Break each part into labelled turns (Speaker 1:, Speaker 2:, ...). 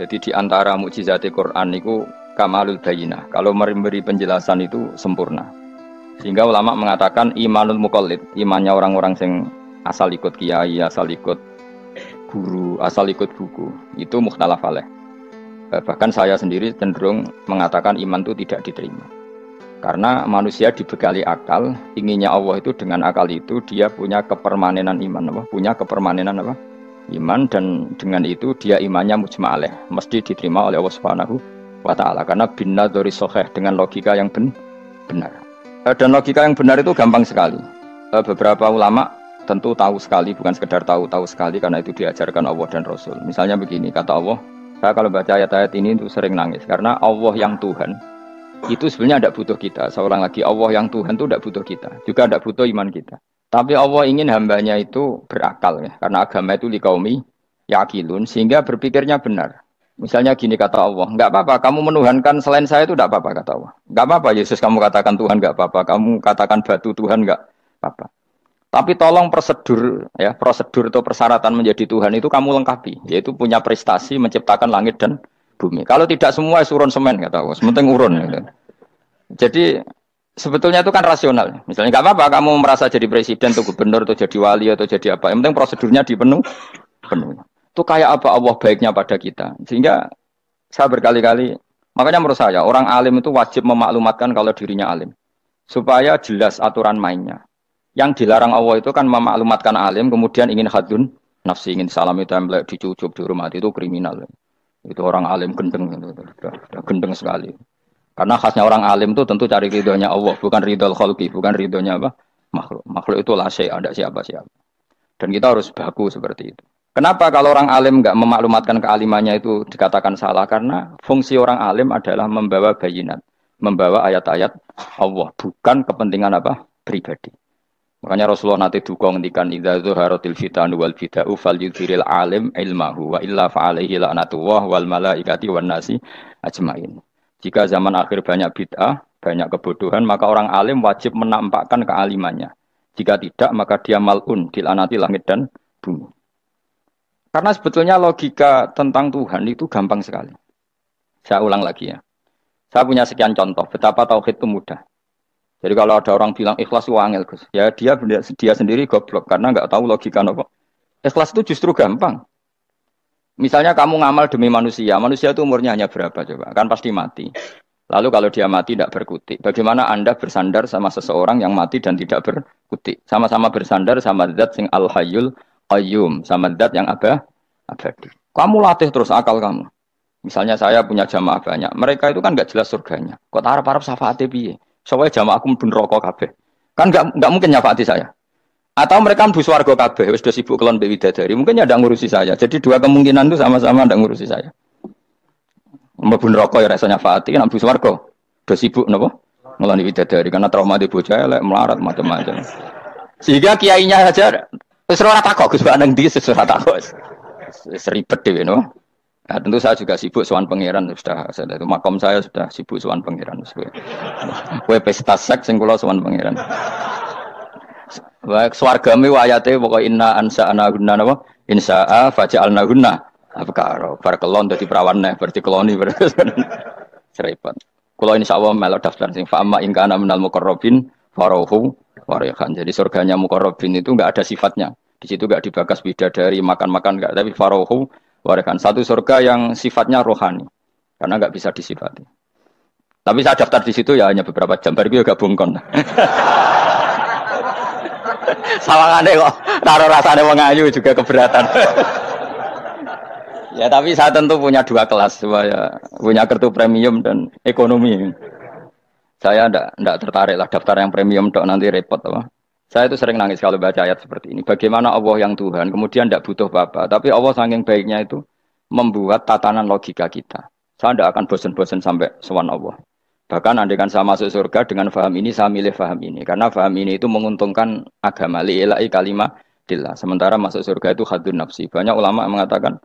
Speaker 1: Jadi di antara mukjizat Quran itu kamalul bayinah. Kalau memberi penjelasan itu sempurna. Sehingga ulama mengatakan imanul muqallid, imannya orang-orang yang asal ikut kiai, asal ikut guru, asal ikut buku, itu mukhtalaf alaih. Bahkan saya sendiri cenderung mengatakan iman itu tidak diterima. Karena manusia dibekali akal, inginnya Allah itu dengan akal itu dia punya kepermanenan iman, apa? Punya kepermanenan apa? Iman, dan dengan itu dia imannya mujma' alaih, mesti diterima oleh Allah Subhanahu wa taala karena binnadzari shahih, dengan logika yang benar. Dan logika yang benar itu gampang sekali. Beberapa ulama tentu tahu sekali, bukan sekedar tahu sekali karena itu diajarkan Allah dan Rasul. Misalnya begini, kata Allah, saya kalau baca ayat-ayat ini itu sering nangis karena Allah yang Tuhan itu sebenarnya tidak butuh kita. Seorang lagi, Allah yang Tuhan itu tidak butuh kita, juga tidak butuh iman kita. Tapi Allah ingin hambanya itu berakal ya, karena agama itu liqaumi yaqilun, sehingga berpikirnya benar. Misalnya gini kata Allah, enggak apa-apa kamu menuhankan selain saya itu enggak apa-apa kata Allah. Enggak apa-apa Yesus kamu katakan Tuhan enggak apa-apa, kamu katakan batu Tuhan enggak apa-apa. Tapi tolong prosedur ya, prosedur atau persyaratan menjadi Tuhan itu kamu lengkapi, yaitu punya prestasi menciptakan langit dan bumi. Kalau tidak semua surun semen kata Allah, sementing urun gitu. Jadi sebetulnya itu kan rasional. Misalnya enggak apa-apa kamu merasa jadi presiden atau gubernur atau jadi wali atau jadi apa, yang penting prosedurnya dipenuhi. Itu kayak apa Allah baiknya pada kita. Sehingga saya berkali-kali, makanya menurut saya orang alim itu wajib memaklumatkan kalau dirinya alim, supaya jelas aturan mainnya. Yang dilarang Allah itu kan memaklumatkan alim, kemudian ingin hadun nafsi, ingin salam itu template dicucuk dihormati, itu kriminal. Itu orang alim gendeng, gendeng sekali. Karena khasnya orang alim itu tentu cari ridhonya Allah, bukan ridhol khalqi, bukan ridhonya apa? Makhluk. Makhluk itu la syai', ada siapa-siapa. Dan kita harus baku seperti itu. Kenapa kalau orang alim enggak memaklumatkan kealimannya itu dikatakan salah? Karena fungsi orang alim adalah membawa bayinat, membawa ayat-ayat Allah, bukan kepentingan apa? Pribadi. Makanya Rasulullah nanti duka ngendikan idza zuharatil fitanu wal bid'u falyudhiril alim ilmahu wa illa fa'alaihi la'natullah wal malaikati wan nasi ajmain. Jika zaman akhir banyak bid'ah, banyak kebodohan, maka orang alim wajib menampakkan kealimannya. Jika tidak, maka dia mal'un, dilaknati langit dan bumi. Karena sebetulnya logika tentang Tuhan itu gampang sekali. Saya ulang lagi ya. Saya punya sekian contoh betapa tauhid itu mudah. Jadi kalau ada orang bilang ikhlas itu angel, Gus, ya dia sendiri goblok karena nggak tahu logika apa. Ikhlas itu justru gampang. Misalnya kamu ngamal demi manusia, manusia itu umurnya hanya berapa coba? Kan pasti mati. Lalu kalau dia mati tidak berkutik, bagaimana Anda bersandar sama seseorang yang mati dan tidak berkutik? Sama-sama bersandar sama zat sing al-hayyul qayyum, sama zat yang abadi. Kamu latih terus akal kamu. Misalnya saya punya jamaah banyak, mereka itu kan nggak jelas surganya. Kok harap-harap syafaate piye? Soalnya jamaah aku mlebu neraka kabeh. Kan nggak mungkin nyafaati saya. Atau mereka mlebu swarga kabeh, wis do sibuk kelon mbek widadari. Mungkin ya ndak ngurusi saya. Jadi dua kemungkinan itu sama-sama ndak ngurusi saya. Mlebu neraka ya rasa nyafaati, kan mlebu swarga do sibuk napa? Ngeloni widadari karena trauma di bocah elek melarat macam-macam. Sehingga kiainya saja wis ora takok Gus Pak nang ndi wis ora takok. Wis ribet dhewe no. Nah, tentu saya juga sibuk sowan pangeran sudah itu makom saya sudah sibuk sowan pangeran. Kowe pesta seks sing kula sowan pangeran. Wa swargame ayate pokoke inna ansa'na gunna napa? Insa'a faja'alna gunna. Abkaro bar kelon dadi perawan neh berarti keloni serepet. Kula insyaallah melok daftar sing fa amma in kana minal muqarrabin farohu warihan. Jadi surganya muqarrabin itu enggak ada sifatnya. Di situ enggak dibakas bidadari makan-makan enggak, tapi farohu warihan. Satu surga yang sifatnya rohani. Karena enggak bisa disifati. Tapi saya daftar di situ ya hanya beberapa jam baru juga gabungkon. Sawangane kok karo rasane wong ayu juga keberatan. Ya tapi saya tentu punya dua kelas, saya punya kartu premium dan ekonomi. Saya enggak tertarik lah daftar yang premium dok nanti repot apa. Saya itu sering nangis kalau baca ayat seperti ini. Bagaimana Allah yang Tuhan kemudian enggak butuh apa-apa, tapi Allah saking baiknya itu membuat tatanan logika kita. Saya enggak akan bosan-bosan sampai sowan Allah. Bahkan andaikan saya masuk surga dengan faham ini, saya milih faham ini. Karena faham ini itu menguntungkan agama. Li'ilai kalimatillah. Sementara masuk surga itu hadun nafsi. Banyak ulama mengatakan,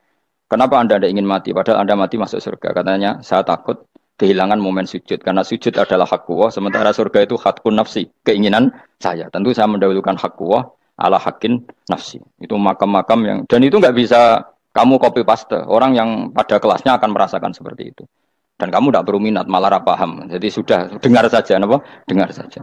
Speaker 1: kenapa Anda tidak ingin mati? Padahal Anda mati masuk surga. Katanya, saya takut kehilangan momen sujud. Karena sujud adalah hak Allah. Sementara surga itu hakun nafsi. Keinginan saya. Tentu saya mendahulukan hak Allah ala hakin nafsi. Itu makam-makam yang... Dan itu nggak bisa Kamu copy paste, orang yang pada kelasnya akan merasakan seperti itu. Dan kamu tidak perlu minat, malah paham. Jadi sudah dengar saja, apa? Dengar saja.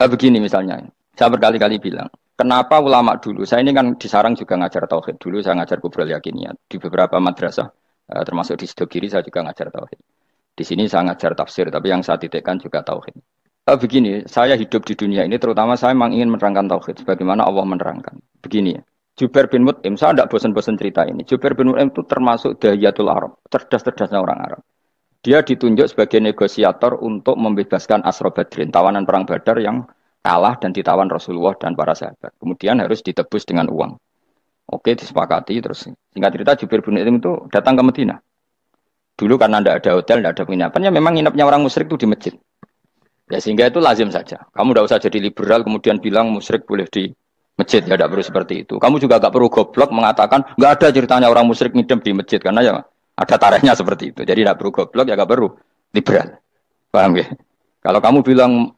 Speaker 1: Begini misalnya, saya berkali-kali bilang, kenapa ulama dulu, saya ini kan di Sarang juga ngajar tauhid, dulu saya ngajar kubrul yakiniyat, di beberapa madrasah, termasuk di Sidogiri saya juga ngajar tauhid. Di sini saya ngajar tafsir, tapi yang saya titikkan juga tauhid. Begini, saya hidup di dunia ini, terutama saya memang ingin menerangkan tauhid, sebagaimana Allah menerangkan. Begini ya, Jubair bin Mut'im, saya tidak bosan-bosan cerita ini, Jubair bin Mut'im itu termasuk dahiyatul Arab, cerdas-cerdasnya orang Arab. Dia ditunjuk sebagai negosiator untuk membebaskan Asra Badrin, tawanan perang Badar yang kalah dan ditawan Rasulullah dan para sahabat. Kemudian harus ditebus dengan uang. Oke, disepakati. Terus singkat cerita Jubair bin Mut'im itu datang ke Madinah. Dulu karena tidak ada hotel, tidak ada penginapan, ya memang nginapnya orang musyrik itu di masjid. Ya sehingga itu lazim saja. Kamu tidak usah jadi liberal kemudian bilang musyrik boleh di masjid, ya tidak perlu seperti itu. Kamu juga tidak perlu goblok mengatakan nggak ada ceritanya orang musyrik ngidam di masjid karena ya ada tarehnya seperti itu. Jadi tidak perlu goblok, ya tidak perlu liberal. Paham ya? Kalau kamu bilang,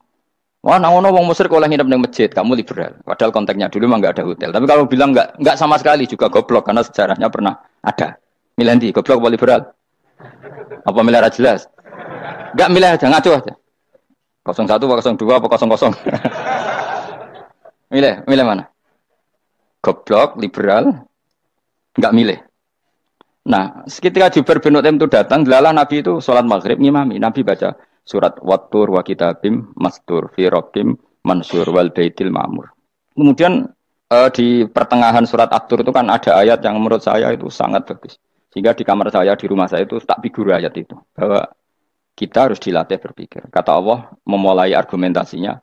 Speaker 1: wah nangono wong musyrik oleh nginep di masjid, kamu liberal. Padahal konteksnya dulu memang nggak ada hotel. Tapi kalau bilang nggak sama sekali juga goblok karena sejarahnya pernah ada. Milih nanti goblok apa liberal? Apa milih jelas? Nggak milih aja, ngaco aja. 01 apa 02 apa 00. Milih mana? Goblok, liberal, nggak milih. Nah, ketika Jubair bin Mut'im itu datang, delalah Nabi itu sholat maghrib ngimami. Nabi baca surat Wattur wa kitabim mastur fi rabbim mansur wal baitil ma'mur. Kemudian di pertengahan surat At-Tur itu kan ada ayat yang menurut saya itu sangat bagus. Sehingga di kamar saya, di rumah saya itu tak figur ayat itu. Bahwa kita harus dilatih berpikir. Kata Allah memulai argumentasinya,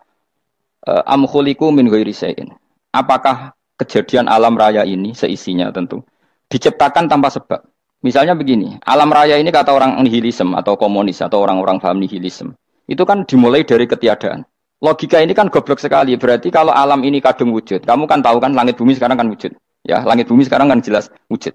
Speaker 1: am khuliqu min ghairi syai'in. Apakah kejadian alam raya ini seisinya tentu diciptakan tanpa sebab. Misalnya begini, alam raya ini kata orang nihilisme atau komunis atau orang-orang paham nihilisme, itu kan dimulai dari ketiadaan. Logika ini kan goblok sekali. Berarti kalau alam ini kadung wujud, kamu kan tahu kan langit bumi sekarang kan wujud. Ya, langit bumi sekarang kan jelas wujud.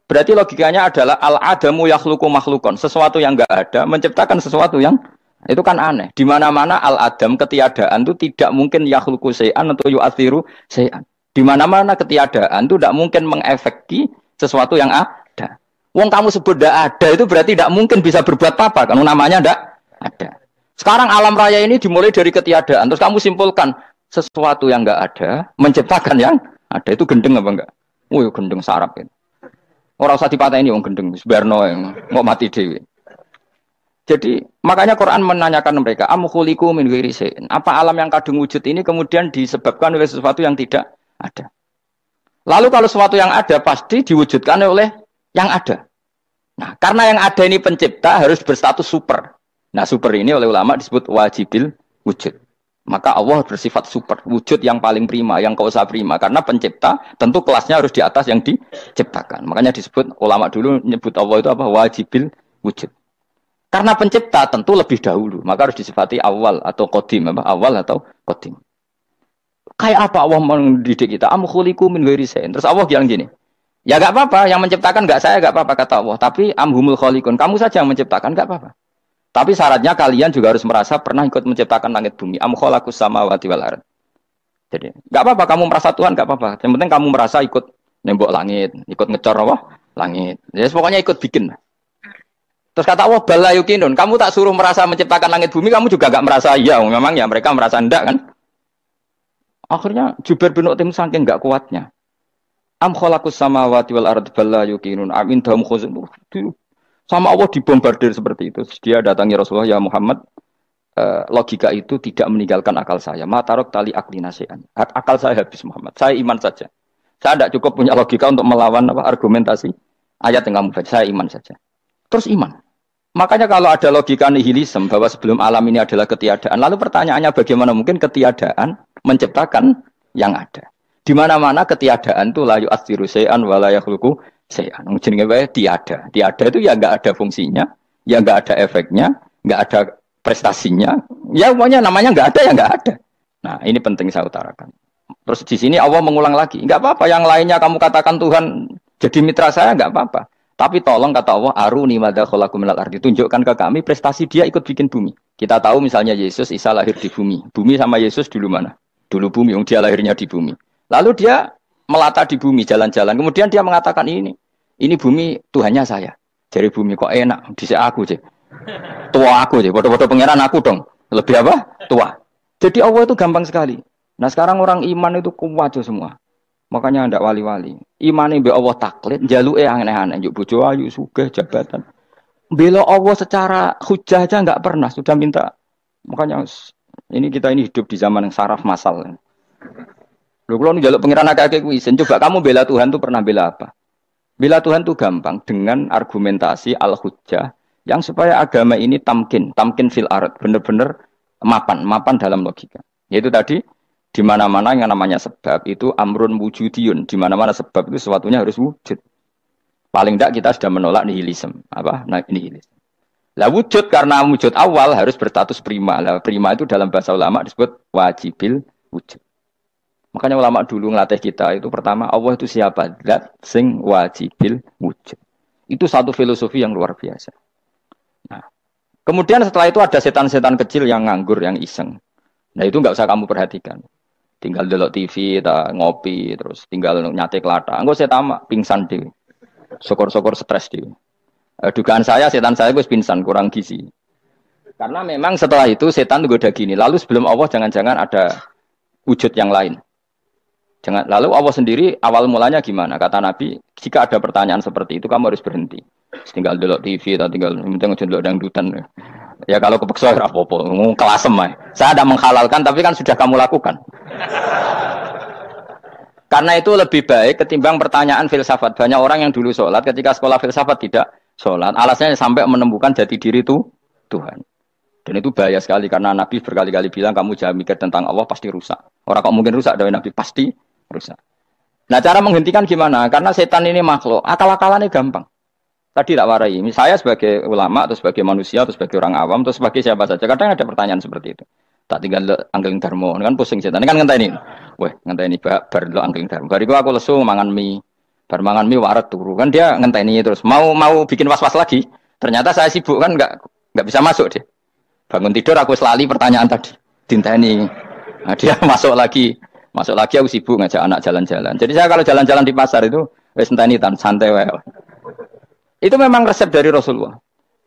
Speaker 1: Berarti logikanya adalah al-adamu yakhluqu makhlukon, sesuatu yang enggak ada menciptakan sesuatu yang itu kan aneh. Di mana-mana al-adam ketiadaan itu tidak mungkin yakhluqu syai'an atau yu'athiru syai'an. Di mana-mana ketiadaan itu tidak mungkin mengefeki sesuatu yang ada. Wong kamu sebut tidak ada itu berarti tidak mungkin bisa berbuat apa-apa. Karena namanya tidak ada. Sekarang alam raya ini dimulai dari ketiadaan. Terus kamu simpulkan sesuatu yang enggak ada menciptakan yang ada. Itu gendeng apa enggak? Oh ya gendeng sarap itu. Orang usah dipatahin wong gendeng. Sebarno yang mau mati dewi. Jadi makanya Quran menanyakan mereka, am khuliqu min ghairi syai'in. Apa alam yang kadung wujud ini kemudian disebabkan oleh sesuatu yang tidak ada. Lalu kalau sesuatu yang ada pasti diwujudkan oleh yang ada. Nah, karena yang ada ini pencipta harus berstatus super. Nah, super ini oleh ulama disebut wajibil wujud. Maka Allah bersifat super, wujud yang paling prima, yang kausa prima. Karena pencipta tentu kelasnya harus di atas yang diciptakan. Makanya disebut ulama dulu menyebut Allah itu apa? Wajibil wujud. Karena pencipta tentu lebih dahulu, maka harus disifati awal atau qadim, apa? Awal atau qadim. Kayak apa Allah mendidik kita? Am khuliqu min ghairi syai'in. Terus Allah bilang gini, ya enggak apa-apa, yang menciptakan enggak saya, enggak apa-apa kata Allah. Tapi amhumul khaliqun, kamu saja yang menciptakan, enggak apa-apa. Tapi syaratnya kalian juga harus merasa pernah ikut menciptakan langit bumi. Am khalaqus samawati wal ardh. Jadi, enggak apa-apa kamu merasa Tuhan, enggak apa-apa. Yang penting kamu merasa ikut nembok langit, ikut ngecor apa? Langit. Jadi pokoknya ikut bikin. Terus kata Allah, bala yukinun, kamu tak suruh merasa menciptakan langit bumi, kamu juga enggak merasa iya. Memang ya mereka merasa enggak kan? Akhirnya Jubair bin Mut'im saking enggak kuatnya. Am khalaqus samawati wal ardh bala yukinun. Am indahum khuzun. Sama Allah dibombardir seperti itu. Dia datangi Rasulullah, ya Muhammad, logika itu tidak meninggalkan akal saya. Matarok tali akli nasihan. Akal saya habis Muhammad. Saya iman saja. Saya tidak cukup punya logika untuk melawan argumentasi ayat yang kamu baca. Saya iman saja. Terus iman. Makanya kalau ada logika nihilisme bahwa sebelum alam ini adalah ketiadaan, lalu pertanyaannya bagaimana mungkin ketiadaan menciptakan yang ada? Di mana-mana ketiadaan itu la yu'atsiru syai'an wa la yakhluqu syai'an. Jenenge wae tiada. Tiada itu ya enggak ada fungsinya, ya enggak ada efeknya, enggak ada prestasinya. Ya pokoknya namanya enggak ada ya enggak ada. Nah, ini penting saya utarakan. Terus di sini Allah mengulang lagi, enggak apa-apa yang lainnya kamu katakan Tuhan jadi mitra saya enggak apa-apa. Tapi tolong kata Allah, aruni madza khalaqu minal ardi, tunjukkan ke kami prestasi dia ikut bikin bumi. Kita tahu misalnya Yesus, Isa lahir di bumi. Bumi sama Yesus dulu mana? Dulu bumi, dia lahirnya di bumi. Lalu dia melata di bumi, jalan-jalan. Kemudian dia mengatakan ini bumi Tuhannya saya. Jadi bumi kok enak, dhisik aku sih. Tua aku sih, bodoh-bodoh pangeran aku dong. Lebih apa? Tua. Jadi Allah itu gampang sekali. Nah sekarang orang iman itu kuat semua. Makanya ndak wali-wali. Imane mbek Allah taklid, njaluke aneh-aneh, njuk bojo ayu, sugih, jabatan. Bela Allah secara hujah aja enggak pernah, sudah minta. Makanya ini kita ini hidup di zaman yang saraf masal. Lho kula njaluk pangeran akeh-akeh kuwi, coba kamu bela Tuhan tuh pernah bela apa? Bela Tuhan tuh gampang dengan argumentasi al-hujjah yang supaya agama ini tamkin fil ard, benar-benar mapan dalam logika. Yaitu tadi di mana-mana yang namanya sebab itu amrun wujudiyun, di mana-mana sebab itu sesuatunya harus wujud. Paling tidak kita sudah menolak nihilisme. Apa? Nah, nihilisme. Lah wujud karena wujud awal harus berstatus prima. Lah prima itu dalam bahasa ulama disebut wajibil wujud. Makanya ulama dulu ngelatih kita itu pertama Allah itu siapa? Zat sing wajibil wujud. Itu satu filosofi yang luar biasa. Nah, kemudian setelah itu ada setan-setan kecil yang nganggur, yang iseng. Nah itu nggak usah kamu perhatikan. Tinggal delok TV, ngopi, terus tinggal nyate kelata. Enggak saya tamak, pingsan deh. Syukur-syukur stres deh. Dugaan saya, setan saya gue pingsan, kurang gizi. Karena memang setelah itu setan tuh udah gini. Lalu sebelum Allah jangan-jangan ada wujud yang lain. Lalu Allah sendiri awal mulanya gimana? Kata Nabi, jika ada pertanyaan seperti itu kamu harus berhenti. Tinggal delok TV, tinggal delok dangdutan. Ya kalau kepeksa apa-apa, kelasem ae. Saya tidak menghalalkan tapi kan sudah kamu lakukan. Karena itu lebih baik ketimbang pertanyaan filsafat. Banyak orang yang dulu sholat ketika sekolah filsafat tidak sholat. Alasannya sampai menemukan jati diri itu Tuhan. Dan itu bahaya sekali karena Nabi berkali-kali bilang kamu jangan mikir tentang Allah pasti rusak. Orang kok mungkin rusak dari Nabi pasti rusak. Nah cara menghentikan gimana? Karena setan ini makhluk, akal-akalannya gampang. Tadi tak warai. Saya sebagai ulama, atau sebagai manusia, atau sebagai orang awam, atau sebagai siapa saja. Kadang ada pertanyaan seperti itu. Tak tinggal anggeling dharma, kan pusing setan. Ini kan ngenteni. Weh, ngenteni bar lo anggeling dharma. Bariku aku lesu mangan mie. Bar mangan mie waret turu. Kan dia ngenteni terus. Mau bikin was-was lagi. Ternyata saya sibuk kan enggak bisa masuk deh. Bangun tidur aku selali pertanyaan tadi. Dinteni. Nah, dia masuk lagi aku sibuk ngajak anak jalan-jalan. Jadi saya kalau jalan-jalan di pasar itu wis enteni santai wae. Itu memang resep dari Rasulullah.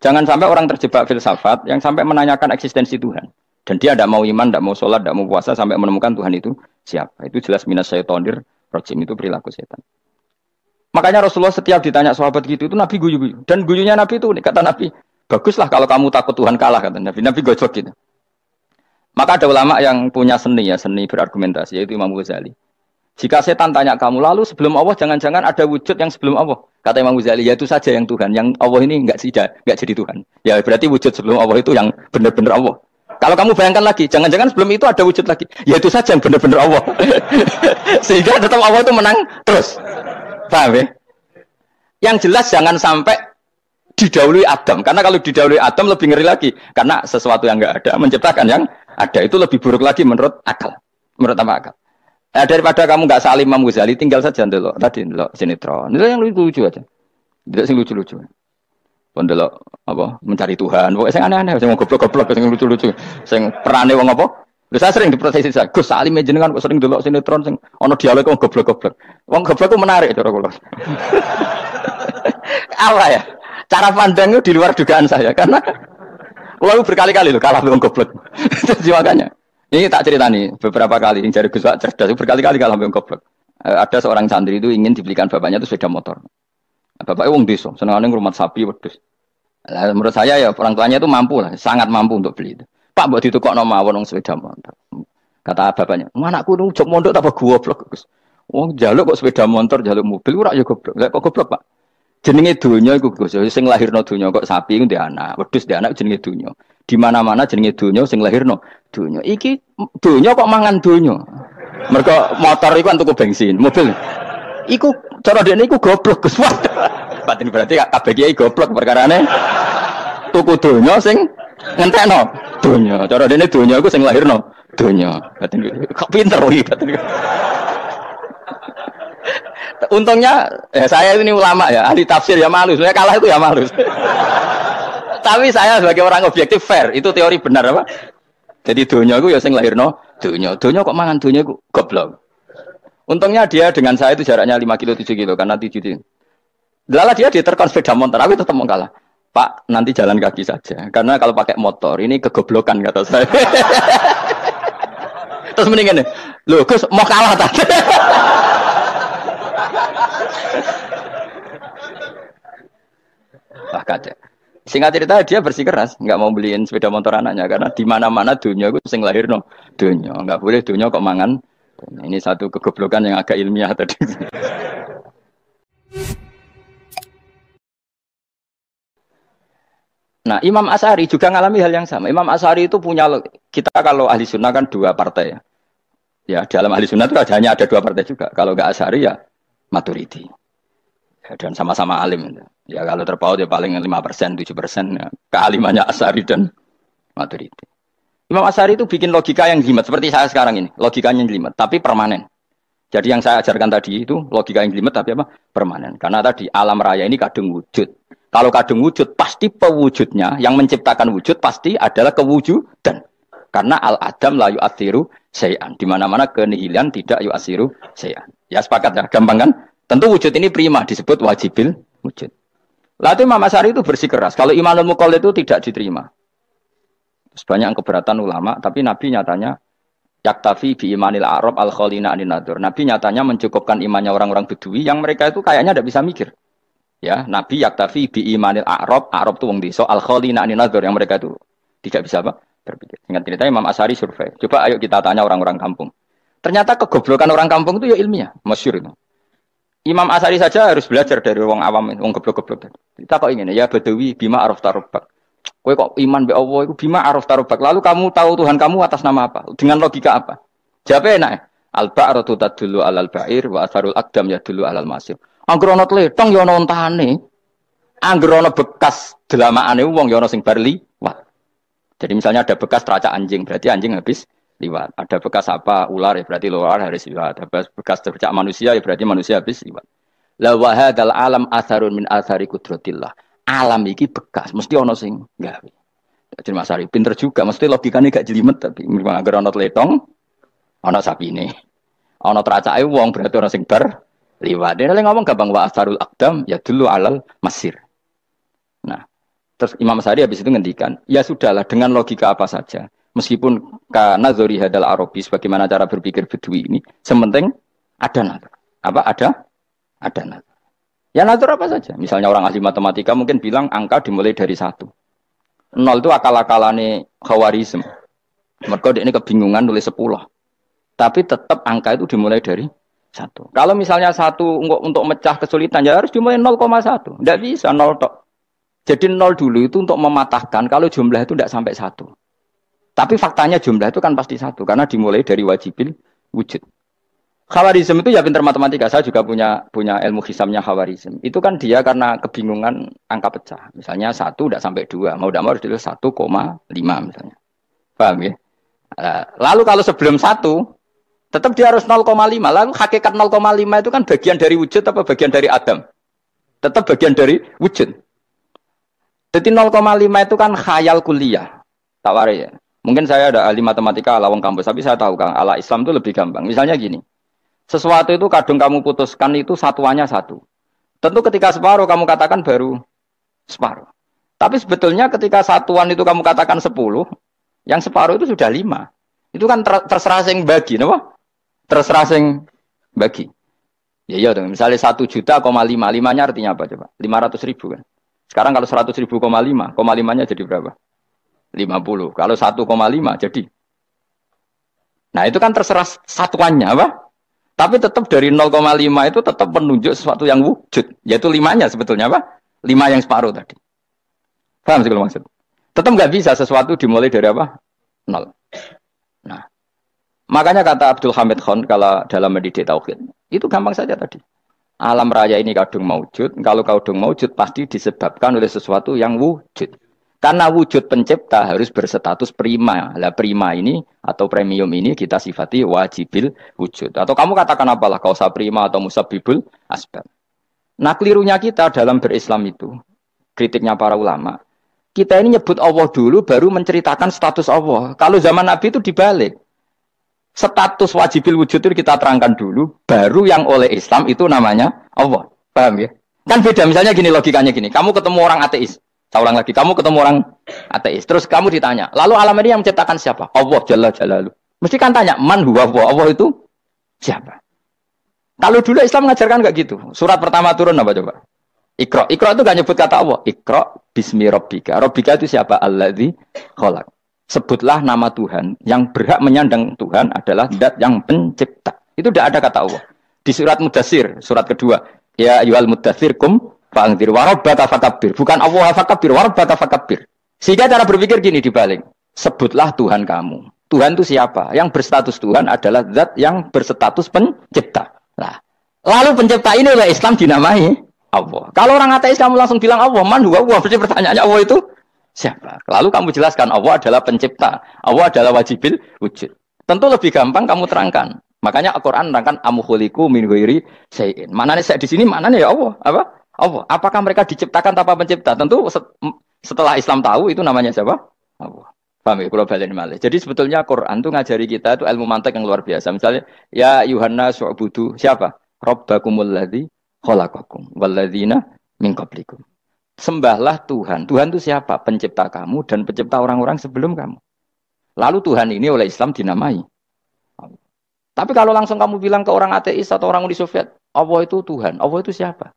Speaker 1: Jangan sampai orang terjebak filsafat yang sampai menanyakan eksistensi Tuhan. Dan dia tidak mau iman, tidak mau sholat, tidak mau puasa sampai menemukan Tuhan itu siapa. Itu jelas minas syaitonir rajim, itu perilaku setan. Makanya Rasulullah setiap ditanya sahabat gitu itu Nabi guyu-guyu. Dan guyunya Nabi itu kata Nabi, baguslah kalau kamu takut Tuhan kalah kata Nabi. Nabi gojok gitu. Maka ada ulama yang punya seni berargumentasi yaitu Imam Ghazali. Jika setan tanya kamu lalu sebelum Allah jangan-jangan ada wujud yang sebelum Allah. Kata Imam Ghazali, ya itu saja yang Tuhan. Yang Allah ini enggak jadi Tuhan. Ya berarti wujud sebelum Allah itu yang benar-benar Allah. Kalau kamu bayangkan lagi, jangan-jangan sebelum itu ada wujud lagi. Ya itu saja yang benar-benar Allah. Sehingga tetap Allah itu menang terus. Paham ya? Yang jelas jangan sampai didahului Adam. Karena kalau didahului Adam lebih ngeri lagi. Karena sesuatu yang enggak ada menciptakan yang ada. Itu lebih buruk lagi menurut akal. Menurut apa akal? Nah, daripada kamu nggak salim Imam Ghazali, tinggal saja ndelok tadi ndelok sinetron. Itu yang lucu-lucu aja. Tidak sing lucu-lucu. Ndelok apa mencari Tuhan. Pokoknya sing aneh-aneh, sing goblok-goblok, sing lucu-lucu, sing perane wong apa? Lha saya sering diprotes saya. Gus Salim jenengan kok sering ndelok sinetron sing ana dialog wong goblok-goblok. Wong goblok ku menarik cara kula. Apa ya? Cara pandang itu di luar dugaan saya karena kula berkali-kali loh kalah wong goblok. Jadi makanya ini tak cerita nih beberapa kali yang cari Gus Wak cerdas berkali-kali kalau sampai goblok. Ada seorang santri itu ingin dibelikan bapaknya itu sepeda motor. Bapaknya wong desa, senengane ngrumat sapi wedhus. Lah menurut saya ya orang tuanya itu mampu lah, sangat mampu untuk beli itu. Pak mbok ditukokno mawon wong sepeda motor. Kata bapaknya, "Anakku nu jog mondok tak goblok, Gus. Wong njaluk kok sepeda motor, njaluk mobil ora ya goblok. Lah kok goblok, Pak? Jenenge donya iku Gus, sing lahirno donya kok sapi iku ndek anak, wedhus ndek anak jenenge donya. Di mana-mana jenenge donya sing lahirno donya. Iki donya kok mangan donya. Mergo motor iku kan tuku bensin, mobil. Iku cara dekne iku goblok Gus. Batin berarti kabeh kiai goblok perkarane tuku donya sing ngentekno donya. Cara dekne donya iku sing lahirno donya. Batin kok pinter iki batin. Untungnya saya ini ulama ya, ahli tafsir ya malu. Saya kalah itu ya malu. Tapi saya sebagai orang objektif fair, itu teori benar apa? Jadi donya itu ya sing lahirno donya. Donya kok mangan donya iku goblok. Untungnya dia dengan saya itu jaraknya 5 kilo 7 kilo karena 7 kilo. Lala dia diterkon sepeda motor, aku tetap mau kalah. Pak, nanti jalan kaki saja. Karena kalau pakai motor ini kegoblokan kata saya. Terus mendingan nih, loh Gus mau kalah tadi. Wah kacau. Singkat cerita dia bersikeras, nggak mau beliin sepeda motor anaknya karena di mana-mana dunia itu sing lahir no dunia, nggak boleh dunia kok mangan. Ini satu kegoblokan yang agak ilmiah tadi. Nah, Imam Asy'ari juga ngalami hal yang sama. Imam Asy'ari itu punya, kita kalau ahli sunnah kan 2 partai ya. Ya, dalam ahli sunnah itu hanya ada 2 partai juga. Kalau nggak Asy'ari ya Maturidi. Ya, dan sama-sama alim. Ya kalau terpaut ya paling 5%, 7%. Ya. Kealimannya Asy'ari dan Maturidi. Imam Asy'ari itu bikin logika yang jelimet. Seperti saya sekarang ini. Logikanya jelimet, tapi permanen. Jadi yang saya ajarkan tadi itu logika yang jelimet tapi apa? Permanen. Karena tadi alam raya ini kadung wujud. Kalau kadung wujud, pasti pewujudnya, yang menciptakan wujud pasti adalah kewujudan. Karena al-adam la yu'athiru syai'an. Di mana-mana kenihilan tidak yu'athiru syai'an. Ya sepakat ya, gampang kan? Tentu wujud ini prima, disebut wajibil wujud. Lalu Imam Asy'ari itu bersikeras. Kalau imanul muqallid itu tidak diterima. Banyak keberatan ulama, tapi Nabi nyatanya yaktafi bi imanil Arab al-khalina anin nadur. Nabi nyatanya mencukupkan imannya orang-orang Bedui yang mereka itu kayaknya tidak bisa mikir. Ya, Nabi yaktafi bi imanil Arab itu wong desa al-khalina anin nadur yang mereka itu tidak bisa apa? Berpikir. Ingat cerita Imam Asy'ari survei. Coba ayo kita tanya orang-orang kampung. Ternyata kegoblokan orang kampung itu ya ilmiah, masyhur itu. Imam Asy'ari saja harus belajar dari wong awam, wong goblok-goblok. Kita kok ingin ya Badawi bima araf tarubak. Kowe kok iman be Allah itu bima araf tarubak. Lalu kamu tahu Tuhan kamu atas nama apa? Dengan logika apa? Jawabnya enak. Al-ba'ratu tadullu 'alal ba'ir wa atharul aqdam yadullu 'alal masir. Angger ana tletong ya ana ontane. Angger ana bekas delamaane wong ya ana sing bar liwat. Jadi misalnya ada bekas teracak anjing, berarti anjing habis liwat. Ada bekas apa ular ya berarti ular harus liwat. Ada bekas teracak manusia ya berarti manusia habis liwat. La wa hadzal alam atharun min athari qudratillah. Alam iki bekas, mesti ana sing gawe. Jadi Mas Ari pinter juga, mesti logikane gak jelimet tapi angger ana tletong ana sapine. Ana teracake wong berarti ana sing bar liwat. Dia ngomong gampang wa asarul aqdam ya dulu alal masir. Nah, terus Imam Asy'ari habis itu ngendikan, ya sudahlah dengan logika apa saja. Meskipun kana dzuri hadal arabis bagaimana cara berpikir Bedui ini, sementing ada nazar. Apa ada nazar. Ya nazar apa saja. Misalnya orang ahli matematika mungkin bilang angka dimulai dari 1. 0 itu akal-akalane Khawarizm. Mergo ini kebingungan nulis 10. Tapi tetap angka itu dimulai dari 1. Kalau misalnya 1 untuk mecah kesulitan ya harus dimulai 0,1. Tidak bisa 0 tok. Jadi 0 dulu itu untuk mematahkan kalau jumlah itu tidak sampai 1. Tapi faktanya jumlah itu kan pasti 1 karena dimulai dari wajibil wujud. Khawarizm itu ya pintar matematika. Saya juga punya ilmu hisamnya Khawarizm. Itu kan dia karena kebingungan angka pecah. Misalnya 1 tidak sampai 2. Mau tidak mau harus ditulis 1,5 misalnya. Paham ya? Lalu kalau sebelum 1 tetap dia harus 0,5. Lalu hakikat 0,5 itu kan bagian dari wujud apa bagian dari Adam? Tetap bagian dari wujud. Jadi 0,5 itu kan khayal kuliah. Tawari ya. Mungkin saya ada ahli matematika ala wong kampus, tapi saya tahu Kang, ala Islam itu lebih gampang. Misalnya gini. Sesuatu itu kadung kamu putuskan itu satuannya 1. Tentu ketika separuh kamu katakan baru separuh. Tapi sebetulnya ketika satuan itu kamu katakan 10, yang separuh itu sudah 5. Itu kan terserah sing bagi, napa? Terserah sing bagi. Ya iya dong, misalnya 1 juta, 5-nya artinya apa coba? 500 ribu kan. Sekarang kalau 100 ribu, 5-nya jadi berapa? 50. Kalau 1,5 jadi. Nah itu kan terserah satuannya apa? Tapi tetap dari 0,5 itu tetap menunjuk sesuatu yang wujud. Yaitu 5-nya sebetulnya apa? 5 yang separuh tadi. Paham sih kalau maksud? Tetap nggak bisa sesuatu dimulai dari apa? 0. Nah, makanya kata Abdul Hamid Khan kalau dalam mendidik tauhid, itu gampang saja tadi. Alam raya ini kadung maujud, kalau kadung maujud pasti disebabkan oleh sesuatu yang wujud. Karena wujud pencipta harus berstatus prima. Lah prima ini atau premium ini kita sifati wajibil wujud. Atau kamu katakan apalah kausa prima atau musabbibul asbab. Nah kelirunya kita dalam berislam itu, kritiknya para ulama, kita ini nyebut Allah dulu baru menceritakan status Allah. Kalau zaman Nabi itu dibalik. Status wajibil wujud itu kita terangkan dulu, baru yang oleh Islam itu namanya Allah. Paham ya? Kan beda, misalnya gini logikanya gini, kamu ketemu orang ateis, saya ulang lagi, kamu ketemu orang ateis, terus kamu ditanya, lalu alam ini yang menciptakan siapa? Allah Jalla Jalaluh. Mesti kan tanya, man huwa Allah itu siapa? Kalau dulu Islam mengajarkan enggak gitu. Surat pertama turun apa coba? Iqra. Iqra itu enggak nyebut kata Allah. Iqra bismi rabbika. Rabbika itu siapa? Alladzi khalaq. Sebutlah nama Tuhan. Yang berhak menyandang Tuhan adalah zat yang pencipta. Itu tidak ada kata Allah. Di surat Mudatsir, surat kedua. Ya ayyuhal mudatsir kum fa'anzir wa rabbaka fakabbir. Bukan Allah fakabbir, wa rabbaka fakabbir. Sehingga cara berpikir gini dibalik. Sebutlah Tuhan kamu. Tuhan itu siapa? Yang berstatus Tuhan adalah zat yang berstatus pencipta. Nah, lalu pencipta ini oleh Islam dinamai Allah. Kalau orang ateis kamu langsung bilang Allah, man huwa Allah. Berarti pertanyaannya Allah itu siapa? Lalu kamu jelaskan Allah adalah pencipta, Allah adalah wajibil wujud. Tentu lebih gampang kamu terangkan. Makanya Al-Qur'an menerangkan amkhuliqu min ghairi syai'in. Maknanya saya di sini maknanya ya Allah, apa? Allah. Apakah mereka diciptakan tanpa pencipta? Tentu setelah Islam tahu itu namanya siapa? Allah. Paham ya? Kalau balen malih. Jadi sebetulnya Quran itu ngajari kita itu ilmu mantik yang luar biasa. Misalnya ya Yuhanna su'budu siapa? Rabbakumul ladzi khalaqakum walladzina min qablikum. Sembahlah Tuhan. Tuhan itu siapa? Pencipta kamu dan pencipta orang-orang sebelum kamu. Lalu Tuhan ini oleh Islam dinamai. Tapi kalau langsung kamu bilang ke orang ateis atau orang Uni Soviet, Allah itu Tuhan. Allah itu siapa?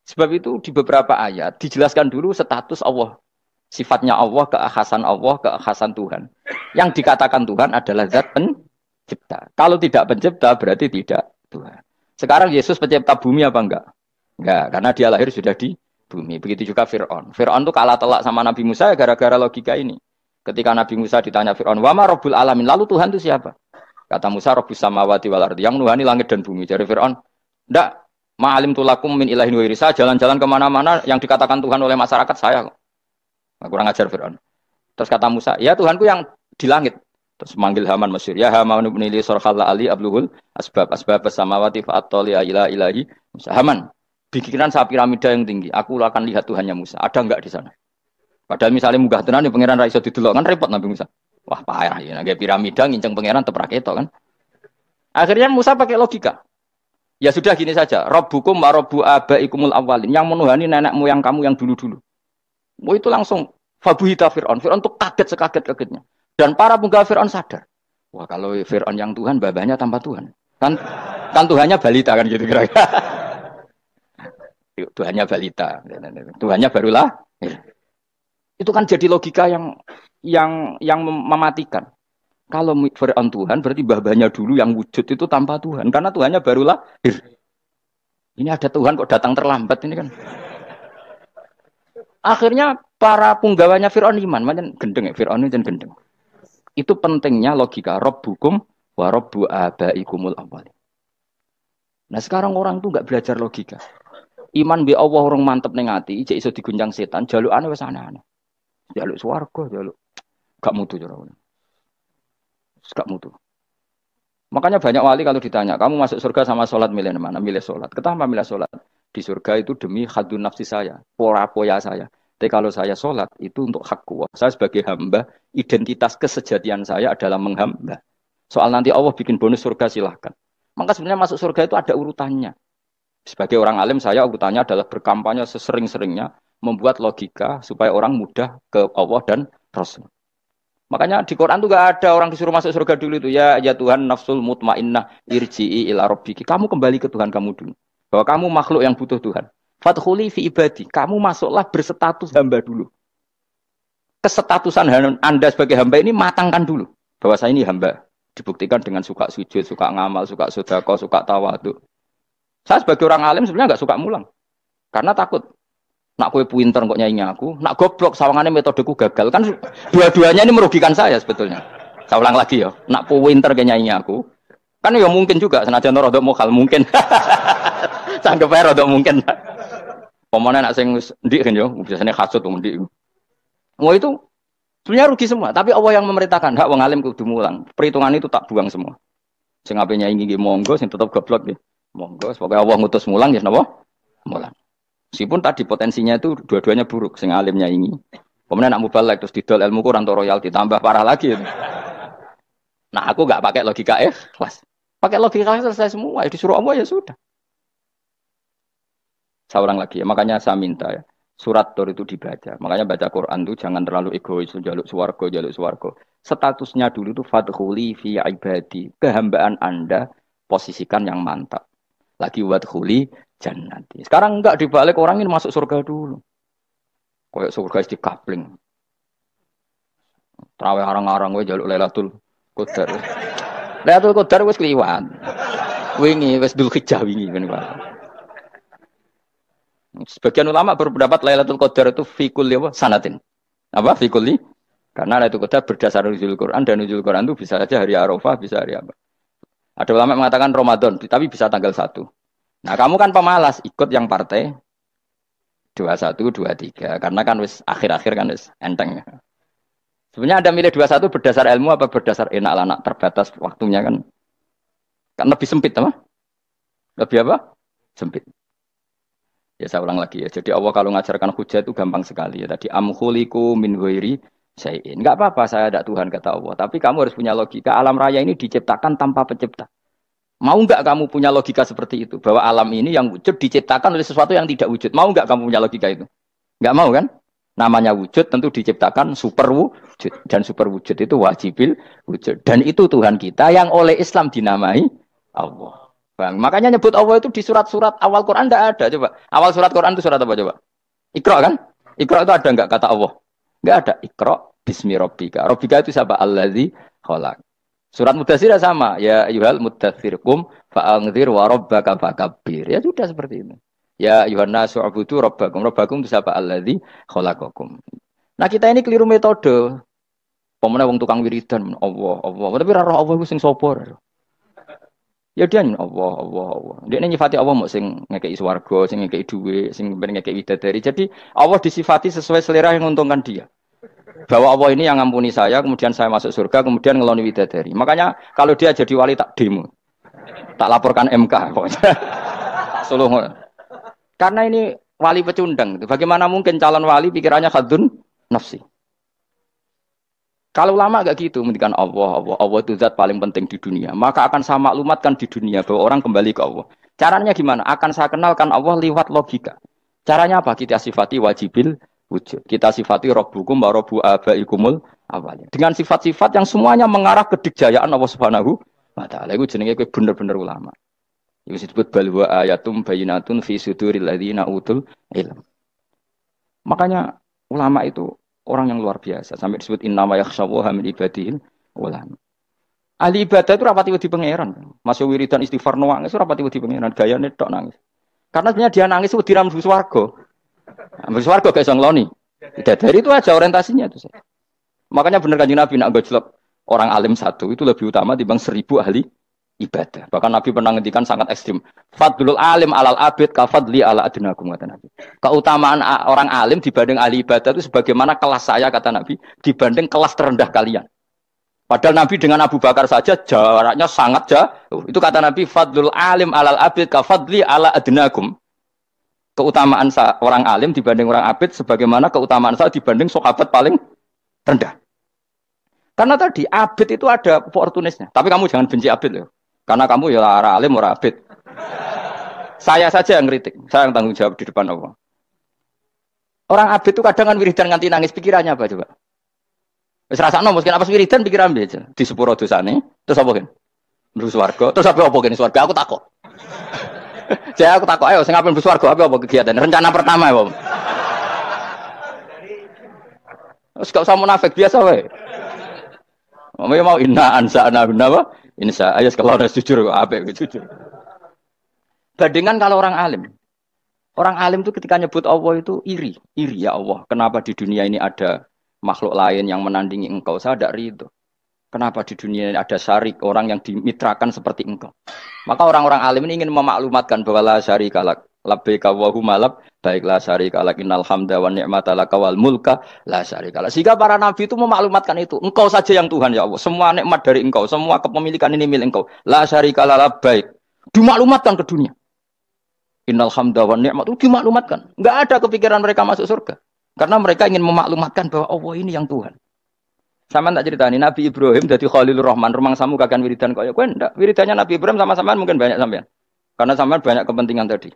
Speaker 1: Sebab itu di beberapa ayat dijelaskan dulu status Allah. Sifatnya Allah, keakhasan Tuhan. Yang dikatakan Tuhan adalah zat pencipta. Kalau tidak pencipta berarti tidak Tuhan. Sekarang Yesus pencipta bumi apa enggak? Enggak, karena dia lahir sudah di bumi. Begitu juga Fir'aun. Fir'aun itu kalah telak sama Nabi Musa gara-gara logika ini. Ketika Nabi Musa ditanya Fir'aun, wa ma rabbul alamin, lalu Tuhan itu siapa? Kata Musa, rabbus samawati wal ardi, yang menuhani langit dan bumi. Jadi Fir'aun, enggak, ma'alim tulakum min ilahin wa irisa, jalan-jalan kemana-mana yang dikatakan Tuhan oleh masyarakat saya. Nah, kurang ajar Fir'aun. Terus kata Musa, ya Tuhanku yang di langit. Terus manggil Haman Mesir, ya Haman ibn Ili sorkhalla ali abluhul asbab samawati fa'atoli ila ilahi Musa. Haman, bikinan saya piramida yang tinggi, aku akan lihat Tuhannya Musa. Ada enggak di sana? Padahal misalnya munggah tenan pangeran ra iso didelok kan repot Nabi Musa. Wah, parah ya, nggak piramida nginceng pangeran teprak itu kan. Akhirnya Musa pakai logika. Ya sudah gini saja, Rabbukum wa rabbu abaikumul awwalin, yang menuhani nenek moyang kamu yang dulu-dulu. Mau itu langsung fabuhita Fir'aun. Fir'aun tuh kaget sekaget-kagetnya. Dan para penggala Fir'aun sadar. Wah, kalau Fir'aun yang Tuhan, babanya tanpa Tuhan. Kan Tuhannya balita kan gitu kira-kira. Tuhannya balita. Tuhannya barulah. Itu kan jadi logika yang mematikan. Kalau Fir'aun Tuhan, berarti babanya dulu yang wujud itu tanpa Tuhan. Karena Tuhannya barulah. Ini ada Tuhan kok datang terlambat ini kan. Akhirnya para punggawanya Fir'aun iman. Macam gendeng ya, Fir'aun itu gendeng. Itu pentingnya logika Rabbukum wa rabbu abaikumul awwalin. Nah sekarang orang tuh enggak belajar logika. Iman bi Allah orang mantep ning ati, ijek iso diguncang setan, jalukane wis aneh-aneh. Jaluk swarga, jaluk gak mutu cara ngono. Gak mutu. Makanya banyak wali kalau ditanya, kamu masuk surga sama sholat milih mana? Milih sholat. Kenapa milih sholat? Di surga itu demi hadun nafsi saya, poya saya. Tapi kalau saya sholat itu untuk hakku. Saya sebagai hamba, identitas kesejatian saya adalah menghamba. Soal nanti Allah bikin bonus surga silahkan. Maka sebenarnya masuk surga itu ada urutannya. Sebagai orang alim saya urutannya adalah berkampanye sesering-seringnya, membuat logika supaya orang mudah ke Allah dan Rasul. Makanya di Quran itu gak ada orang disuruh masuk surga dulu itu. Ya Tuhan nafsul mutmainnah irji'i ila rabbiki. Kamu kembali ke Tuhan kamu dulu. Bahwa kamu makhluk yang butuh Tuhan. Fadkhuli fi ibadi. Kamu masuklah berstatus hamba dulu. Kesetatusan Anda sebagai hamba ini matangkan dulu. Bahwa saya ini hamba. Dibuktikan dengan suka sujud, suka ngamal, suka sedekah, suka tawadhu. Saya sebagai orang alim sebenarnya gak suka mulang. Karena takut. Nak kue pinter kok nyanyi aku. Nak goblok sawangannya metodeku gagal. Kan dua-duanya ini merugikan saya sebetulnya. Saya ulang lagi ya. Nak pinter kayak nyanyi aku. Kan ya mungkin juga. Senajan rodok mokal mungkin. Sanggep aja rodok mungkin. Pemana nak sing ndik kan yo, biasanya hasud wong ndik. Mau itu sebenarnya rugi semua, tapi Allah yang memerintahkan hak wong alim kudu mulang. Perhitungan itu tak buang semua. Sing ape nyanyi nggih monggo, sing tetep goblok nggih. Monggo, pokoke Allah ngutus mulang ya napa? Mulang. Meskipun tadi potensinya itu dua-duanya buruk, sing alim nyanyi. Kemudian nak mubalek terus didol ilmu kurang to royalti tambah parah lagi. Nah, aku nggak pakai logika ikhlas. Pakai logika selesai semua. Disuruh Allah ya sudah. Saya ulang lagi ya. Makanya saya minta ya. Surat Tur itu dibaca. Makanya baca Quran itu jangan terlalu egois. Jaluk suwargo, jaluk suwargo. Statusnya dulu itu fadkhuli fi ibadi. Kehambaan Anda posisikan yang mantap. Lagi wadkhuli jannati. Sekarang enggak dibalik orang ini masuk surga dulu. Kayak surga di kapling. Terawih arang-arang gue jaluk Lailatul Qadar. Lailatul Qadar wis kliwat. Wingi wis Dzulhijjah wingi ben. Sebagian ulama berpendapat Lailatul Qadar itu fikul apa? Sanatin. Apa fikuli? Karena Lailatul Qadar berdasar nuzul Quran dan nuzul Quran itu bisa saja hari Arafah, bisa hari apa. Ada ulama mengatakan Ramadan, tapi bisa tanggal 1. Nah, kamu kan pemalas, ikut yang partai 21, 23. Karena kan wis akhir-akhir kan wis enteng. Sebenarnya Anda milih 21 berdasar ilmu apa berdasar enak anak terbatas waktunya kan? Kan lebih sempit apa? Lebih apa? Sempit. Ya saya ulang lagi ya. Jadi Allah kalau ngajarkan hujah itu gampang sekali ya. Tadi amkhuliku min ghairi syai'in. Enggak apa-apa saya ada Tuhan kata Allah. Tapi kamu harus punya logika. Alam raya ini diciptakan tanpa pencipta. Mau enggak kamu punya logika seperti itu? Bahwa alam ini yang wujud diciptakan oleh sesuatu yang tidak wujud. Mau enggak kamu punya logika itu? Enggak mau kan? Namanya wujud tentu diciptakan super wujud. Dan super wujud itu wajibil wujud. Dan itu Tuhan kita yang oleh Islam dinamai Allah. Bang, makanya nyebut Allah itu di surat-surat awal Quran tidak ada. Coba awal surat Quran itu surat apa coba? Iqra kan? Iqra itu ada enggak kata Allah? Enggak ada. Iqra bismi rabbika. Rabbika itu siapa? Allazi khalaq. Surat Mudatsir sama. Ya ayyuhal mudatsir qum fa'anzir wa rabbaka fakabbir. Ya sudah seperti itu. Ya ayyuhan nasu ubudu rabbakum. Rabbakum itu siapa? Allazi khalaqakum. Nah, kita ini keliru metode. Pemene wong tukang wiridan Allah, Allah. Tapi ra roh Allah iku sing sapa? Ya dia Allah, Allah, Allah. Dia nyifati Allah mau sing ngekei swarga, sing ngekei duit, sing ngekei widadari. Jadi Allah disifati sesuai selera yang menguntungkan dia. Bahwa Allah ini yang ngampuni saya, kemudian saya masuk surga, kemudian ngeloni widadari. Makanya kalau dia jadi wali tak demo, tak laporkan MK. Suluh. Karena ini wali pecundang. Bagaimana mungkin calon wali pikirannya khadun nafsi? Kalau lama gak gitu, mendikan Allah itu zat paling penting di dunia. Maka akan saya maklumatkan di dunia bahwa orang kembali ke Allah. Caranya gimana? Akan saya kenalkan Allah lewat logika. Caranya apa? Kita sifati wajibil wujud. Kita sifati Rabbukum wa Rabbu abaikumul awalin. Dengan sifat-sifat yang semuanya mengarah ke dikjayaan Allah Subhanahu wa taala. Itu jenenge kowe bener-bener ulama. Itu disebut bal wa ayatum bayyinatun fi suduril ladzina utul ilm. Makanya ulama itu orang yang luar biasa. Sampai disebut innama yakhshawaha min ibadil ulama. Ahli ibadah itu rapati wedi pangeran. Masuk wiridan istighfar nangis rapati wedi pangeran. Gayane tok nangis. Karena sebenarnya dia nangis wedi ra mlebu swarga. Mlebu swarga gak iso ngloni. Dari itu aja orientasinya itu. Makanya benar Kanjeng Nabi nak gojlok orang alim satu itu lebih utama dibanding 1000 ahli ibadah. Bahkan Nabi pernah ngendikan sangat ekstrim. Fadlul alim alal abid ka fadli ala adnakum kata Nabi. Keutamaan orang alim dibanding ahli ibadah itu sebagaimana kelas saya kata Nabi dibanding kelas terendah kalian. Padahal Nabi dengan Abu Bakar saja jaraknya sangat jauh. Itu kata Nabi fadlul alim alal abid ka fadli ala adnakum. Keutamaan orang alim dibanding orang abid sebagaimana keutamaan saya dibanding sahabat paling rendah. Karena tadi abid itu ada opportunisnya. Tapi kamu jangan benci abid loh. Karena kamu ya ora alim ora abid. Saya saja yang kritik, saya yang tanggung jawab di depan Allah. Orang abid itu kadang kan wiridan nganti nangis, pikirannya apa coba? Wis rasakno mungkin apa wiridan pikiran aja. Di sepuro dosane, terus apa kan? Mlebu swarga, terus apa kene swarga aku takok. Jadi aku takok ayo sing ape mlebu swarga apa kegiatan? Rencana pertama ya, Om. Wis gak usah munafik biasa wae. Mau inna ansa'na apa? Insya Allah kalau harus jujur apa jujur. Bandingan kalau orang alim. Orang alim itu ketika nyebut Allah itu iri ya Allah. Kenapa di dunia ini ada makhluk lain yang menandingi engkau? Saya tidak ridho. Kenapa di dunia ini ada syarik orang yang dimitrakan seperti engkau? Maka orang-orang alim ini ingin memaklumatkan bahwa la syarika lak labbaika wa huma lak baiklah syarika lak innal hamda wa ni'mata laka wal mulka la syarika lak. Sehingga para nabi itu memaklumatkan itu. Engkau saja yang Tuhan ya Allah. Semua nikmat dari engkau, semua kepemilikan ini milik engkau. La syarika lak baik. Dimaklumatkan ke dunia. Innal hamda wa ni'mat itu dimaklumatkan. Enggak ada kepikiran mereka masuk surga. Karena mereka ingin memaklumatkan bahwa Allah ini yang Tuhan. Sama tak ceritani Nabi Ibrahim dadi Khalilur Rahman, rumang samu kakan wiridan kaya kowe ndak. Wiridannya Nabi Ibrahim sama sampean mungkin banyak sampean. Karena sampean banyak kepentingan tadi.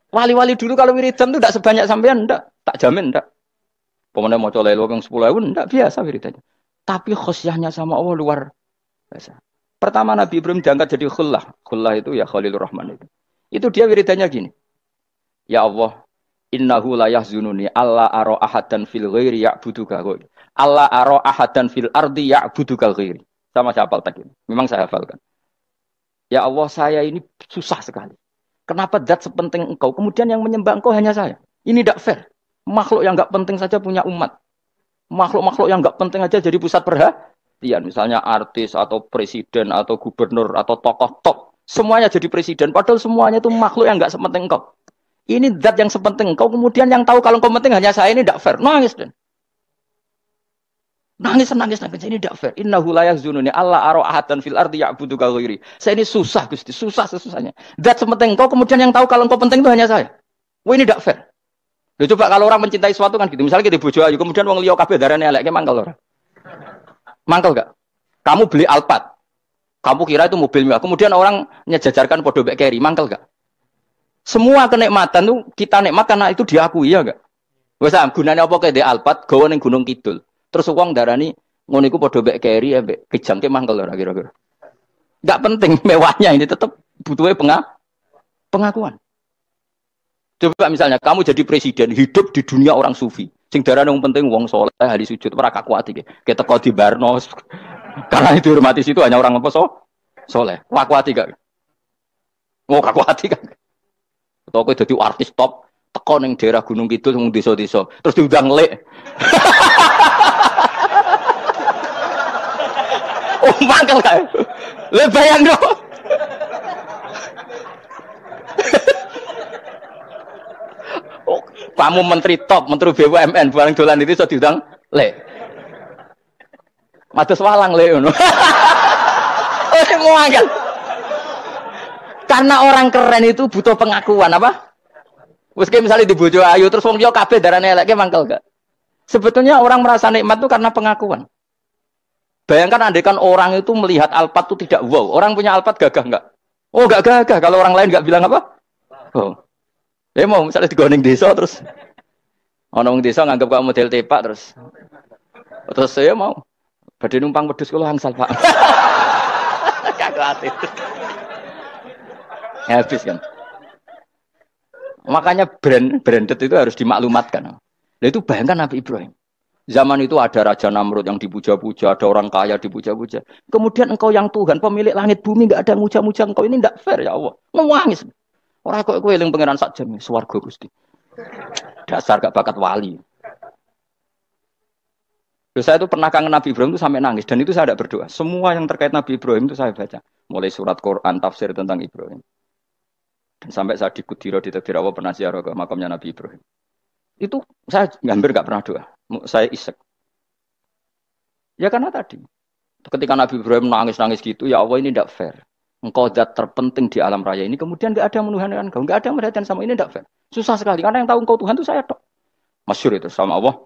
Speaker 1: Wali-wali dulu kalau wiridan itu tidak sebanyak sampean ndak, tak jamin ndak. Pemene maca lelo kang 10.000 ndak biasa wiridannya. Tapi khosyahnya sama Allah luar biasa. Pertama Nabi Ibrahim diangkat jadi khullah. Khullah itu ya Khalilur Rahman itu. Itu dia wiridannya gini. Ya Allah, innahu la yahzununi alla ara ahadan fil ghairi ya'buduka. Alla ara ahadan fil ardi ya'buduka ghairi. Sama saya hafal tadi. Memang saya hafalkan. Ya Allah, saya ini susah sekali. Kenapa zat sepenting engkau? Kemudian yang menyembah engkau hanya saya. Ini tidak fair. Makhluk yang enggak penting saja punya umat. Makhluk-makhluk yang enggak penting aja jadi pusat perhatian. Misalnya artis atau presiden atau gubernur atau tokoh top. Semuanya jadi presiden. Padahal semuanya itu makhluk yang enggak sepenting engkau. Ini zat yang sepenting engkau. Kemudian yang tahu kalau engkau penting hanya saya, ini tidak fair. Nangis dan. Nangis. Ini tidak fair. Innahu la yahzununi alla ara ahadan fil ardi ya'buduka ghairi. Saya ini susah Gusti, susah sesusahnya. Zat sepenting engkau, kemudian yang tahu kalau engkau penting itu hanya saya. Wah ini tidak fair. Loh, coba kalau orang mencintai sesuatu kan gitu. Misalnya kita bojo ayu, kemudian wong liya kabeh darane elek, mangkel ora? Mangkel enggak? Kamu beli Alphard. Kamu kira itu mobil mewah. Kemudian orang nyejajarkan podo mek keri, mangkel enggak? Semua kenikmatan tuh kita nikmat karena itu diakui ya enggak? Wes gunane apa kayak di Alphard gawe ning Gunung Kidul. Terus wong darani ngono iku padha mek keri ambek kejangke mangkel ora kira-kira. Enggak penting mewahnya ini tetap butuhnya pengakuan. Coba misalnya kamu jadi presiden hidup di dunia orang sufi. Sing darane wong penting wong saleh ahli sujud ora kakuat iki. Keteko di Barno. Karena itu dihormati situ hanya orang apa saleh. Kakuat gak? Oh kakuat gak? Atau kowe dadi artis top teko ning daerah Gunung Kidul mung desa-desa terus diundang lek. Oh mangkel kae. Le bayang dong. Oh, kamu menteri top, menteri BUMN barang dolan itu iso diundang le. Matus walang le ngono. Oh mangkel. Karena orang keren itu butuh pengakuan apa? Wes misalnya di bojo ayu terus wong liya kabeh darane eleke mangkel gak? Sebetulnya orang merasa nikmat itu karena pengakuan. Bayangkan andaikan orang itu melihat Alphard itu tidak wow. Orang punya Alphard gagah enggak? Oh enggak gagah. Kalau orang lain enggak bilang apa? Oh. Ya mau misalnya digoning desa terus. Orang desa nganggap kamu model tepak terus. Terus saya mau. Badhe numpang wedhus kula angsal Pak. Kagak habis kan. Makanya branded itu harus dimaklumatkan. Nah, itu bayangkan Nabi Ibrahim. Zaman itu ada Raja Namrud yang dipuja-puja, ada orang kaya dipuja-puja. Kemudian engkau yang Tuhan, pemilik langit bumi, enggak ada muja-muja engkau. Ini enggak fair ya Allah. Nangis. Orang kok kowe eling pangeran sak jam, swarga Gusti. Dasar gak bakat wali. Terus saya itu pernah kangen Nabi Ibrahim itu sampai nangis dan itu saya tidak berdoa. Semua yang terkait Nabi Ibrahim itu saya baca. Mulai surat Quran, tafsir tentang Ibrahim. Dan sampai saya di Kudiro, di Takdir Allah pernah ziarah ke makamnya Nabi Ibrahim. Itu saya hampir gak pernah doa. Saya isek. Ya karena tadi. Ketika Nabi Ibrahim nangis-nangis gitu, ya Allah ini tidak fair. Engkau zat terpenting di alam raya ini, kemudian gak ada menuhankan engkau. Gak ada merhatian sama ini tidak fair. Susah sekali. Karena yang tahu engkau Tuhan itu saya tok. Masyhur itu sama Allah.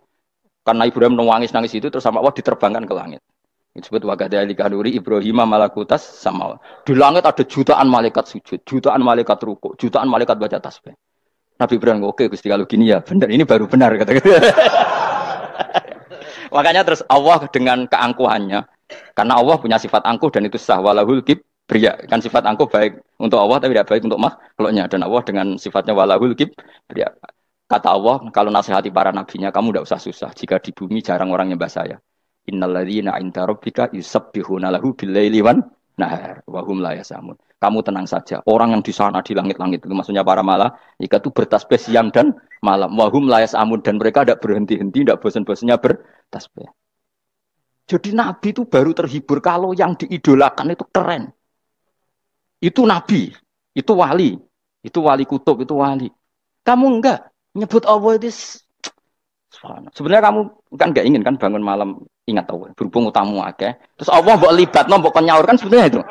Speaker 1: Karena Ibrahim nangis-nangis itu, terus sama Allah diterbangkan ke langit. Itu disebut wagadhalika nuri Ibrahim malakutas sama Allah. Di langit ada jutaan malaikat sujud, jutaan malaikat rukuk, jutaan malaikat baca tasbih. Nabi Ibrahim, oke Gusti kalau gini ya benar, ini baru benar kata-kata. Makanya terus Allah dengan keangkuhannya, karena Allah punya sifat angkuh dan itu sah walahul kibriya. Kan sifat angkuh baik untuk Allah tapi tidak baik untuk makhluknya. Dan Allah dengan sifatnya walahul kibriya. Kata Allah, kalau nasihati para nabinya, kamu tidak usah susah. Jika di bumi jarang orang nyembah saya. Innalladzina 'inda rabbika yusabbihuna lahu bil-laili wan nahar wa hum la yasamun. Kamu tenang saja. Orang yang di sana di langit-langit itu maksudnya para malaikat itu bertasbih siang dan malam. Wa hum la yasamun dan mereka tidak berhenti-henti, tidak bosan-bosannya bertasbih. Jadi nabi itu baru terhibur kalau yang diidolakan itu keren. Itu nabi, itu wali kutub, itu wali. Kamu enggak nyebut Allah itu sebenarnya kamu kan enggak ingin kan bangun malam ingat Allah berhubung utamu akeh terus Allah mbok libatno mbok nyaur kan sebenarnya itu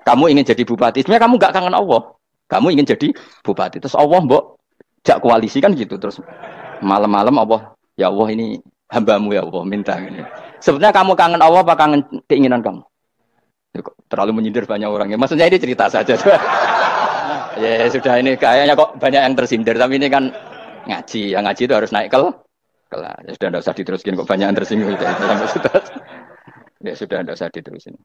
Speaker 1: kamu ingin jadi bupati sebenarnya kamu enggak kangen Allah kamu ingin jadi bupati terus Allah mbok jak koalisi kan gitu terus malam-malam Allah Ya Allah ini hambamu ya Allah minta ini. Sebenarnya kamu kangen Allah apa kangen keinginan kamu? Ya, kok terlalu menyindir banyak orang ya. Maksudnya ini cerita saja. Ya sudah ini kayaknya kok banyak yang tersindir tapi ini kan ngaji. Yang ngaji itu harus naik kelas. Ya sudah tidak usah diteruskin kok banyak yang tersinggung itu. Ya sudah tidak usah diterusin.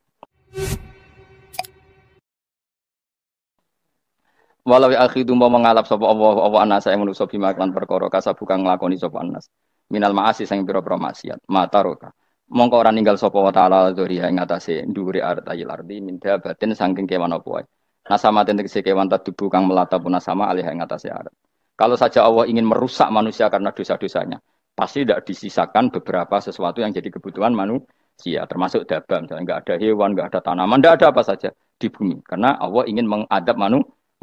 Speaker 1: Walau akhidu mau mengalap sapa Allah anasa yang manusa bima lan perkara kasabuka nglakoni sapa anas. Minal ma'asi sing pira-pira maksiat. Mataroka. Mongko ora ninggal sapa wa ta'ala dzuriya ing atase dhuwure artayil ardi min dabatin saking kewan apa wae. Nasama tegese kewan tadubu kang melata punah sama alih ing atase arat. Kalau saja Allah ingin merusak manusia karena dosa-dosanya, pasti tidak disisakan beberapa sesuatu yang jadi kebutuhan manusia, termasuk dabam, misalnya nggak ada hewan, nggak ada tanaman, nggak ada apa saja di bumi, karena Allah ingin mengadab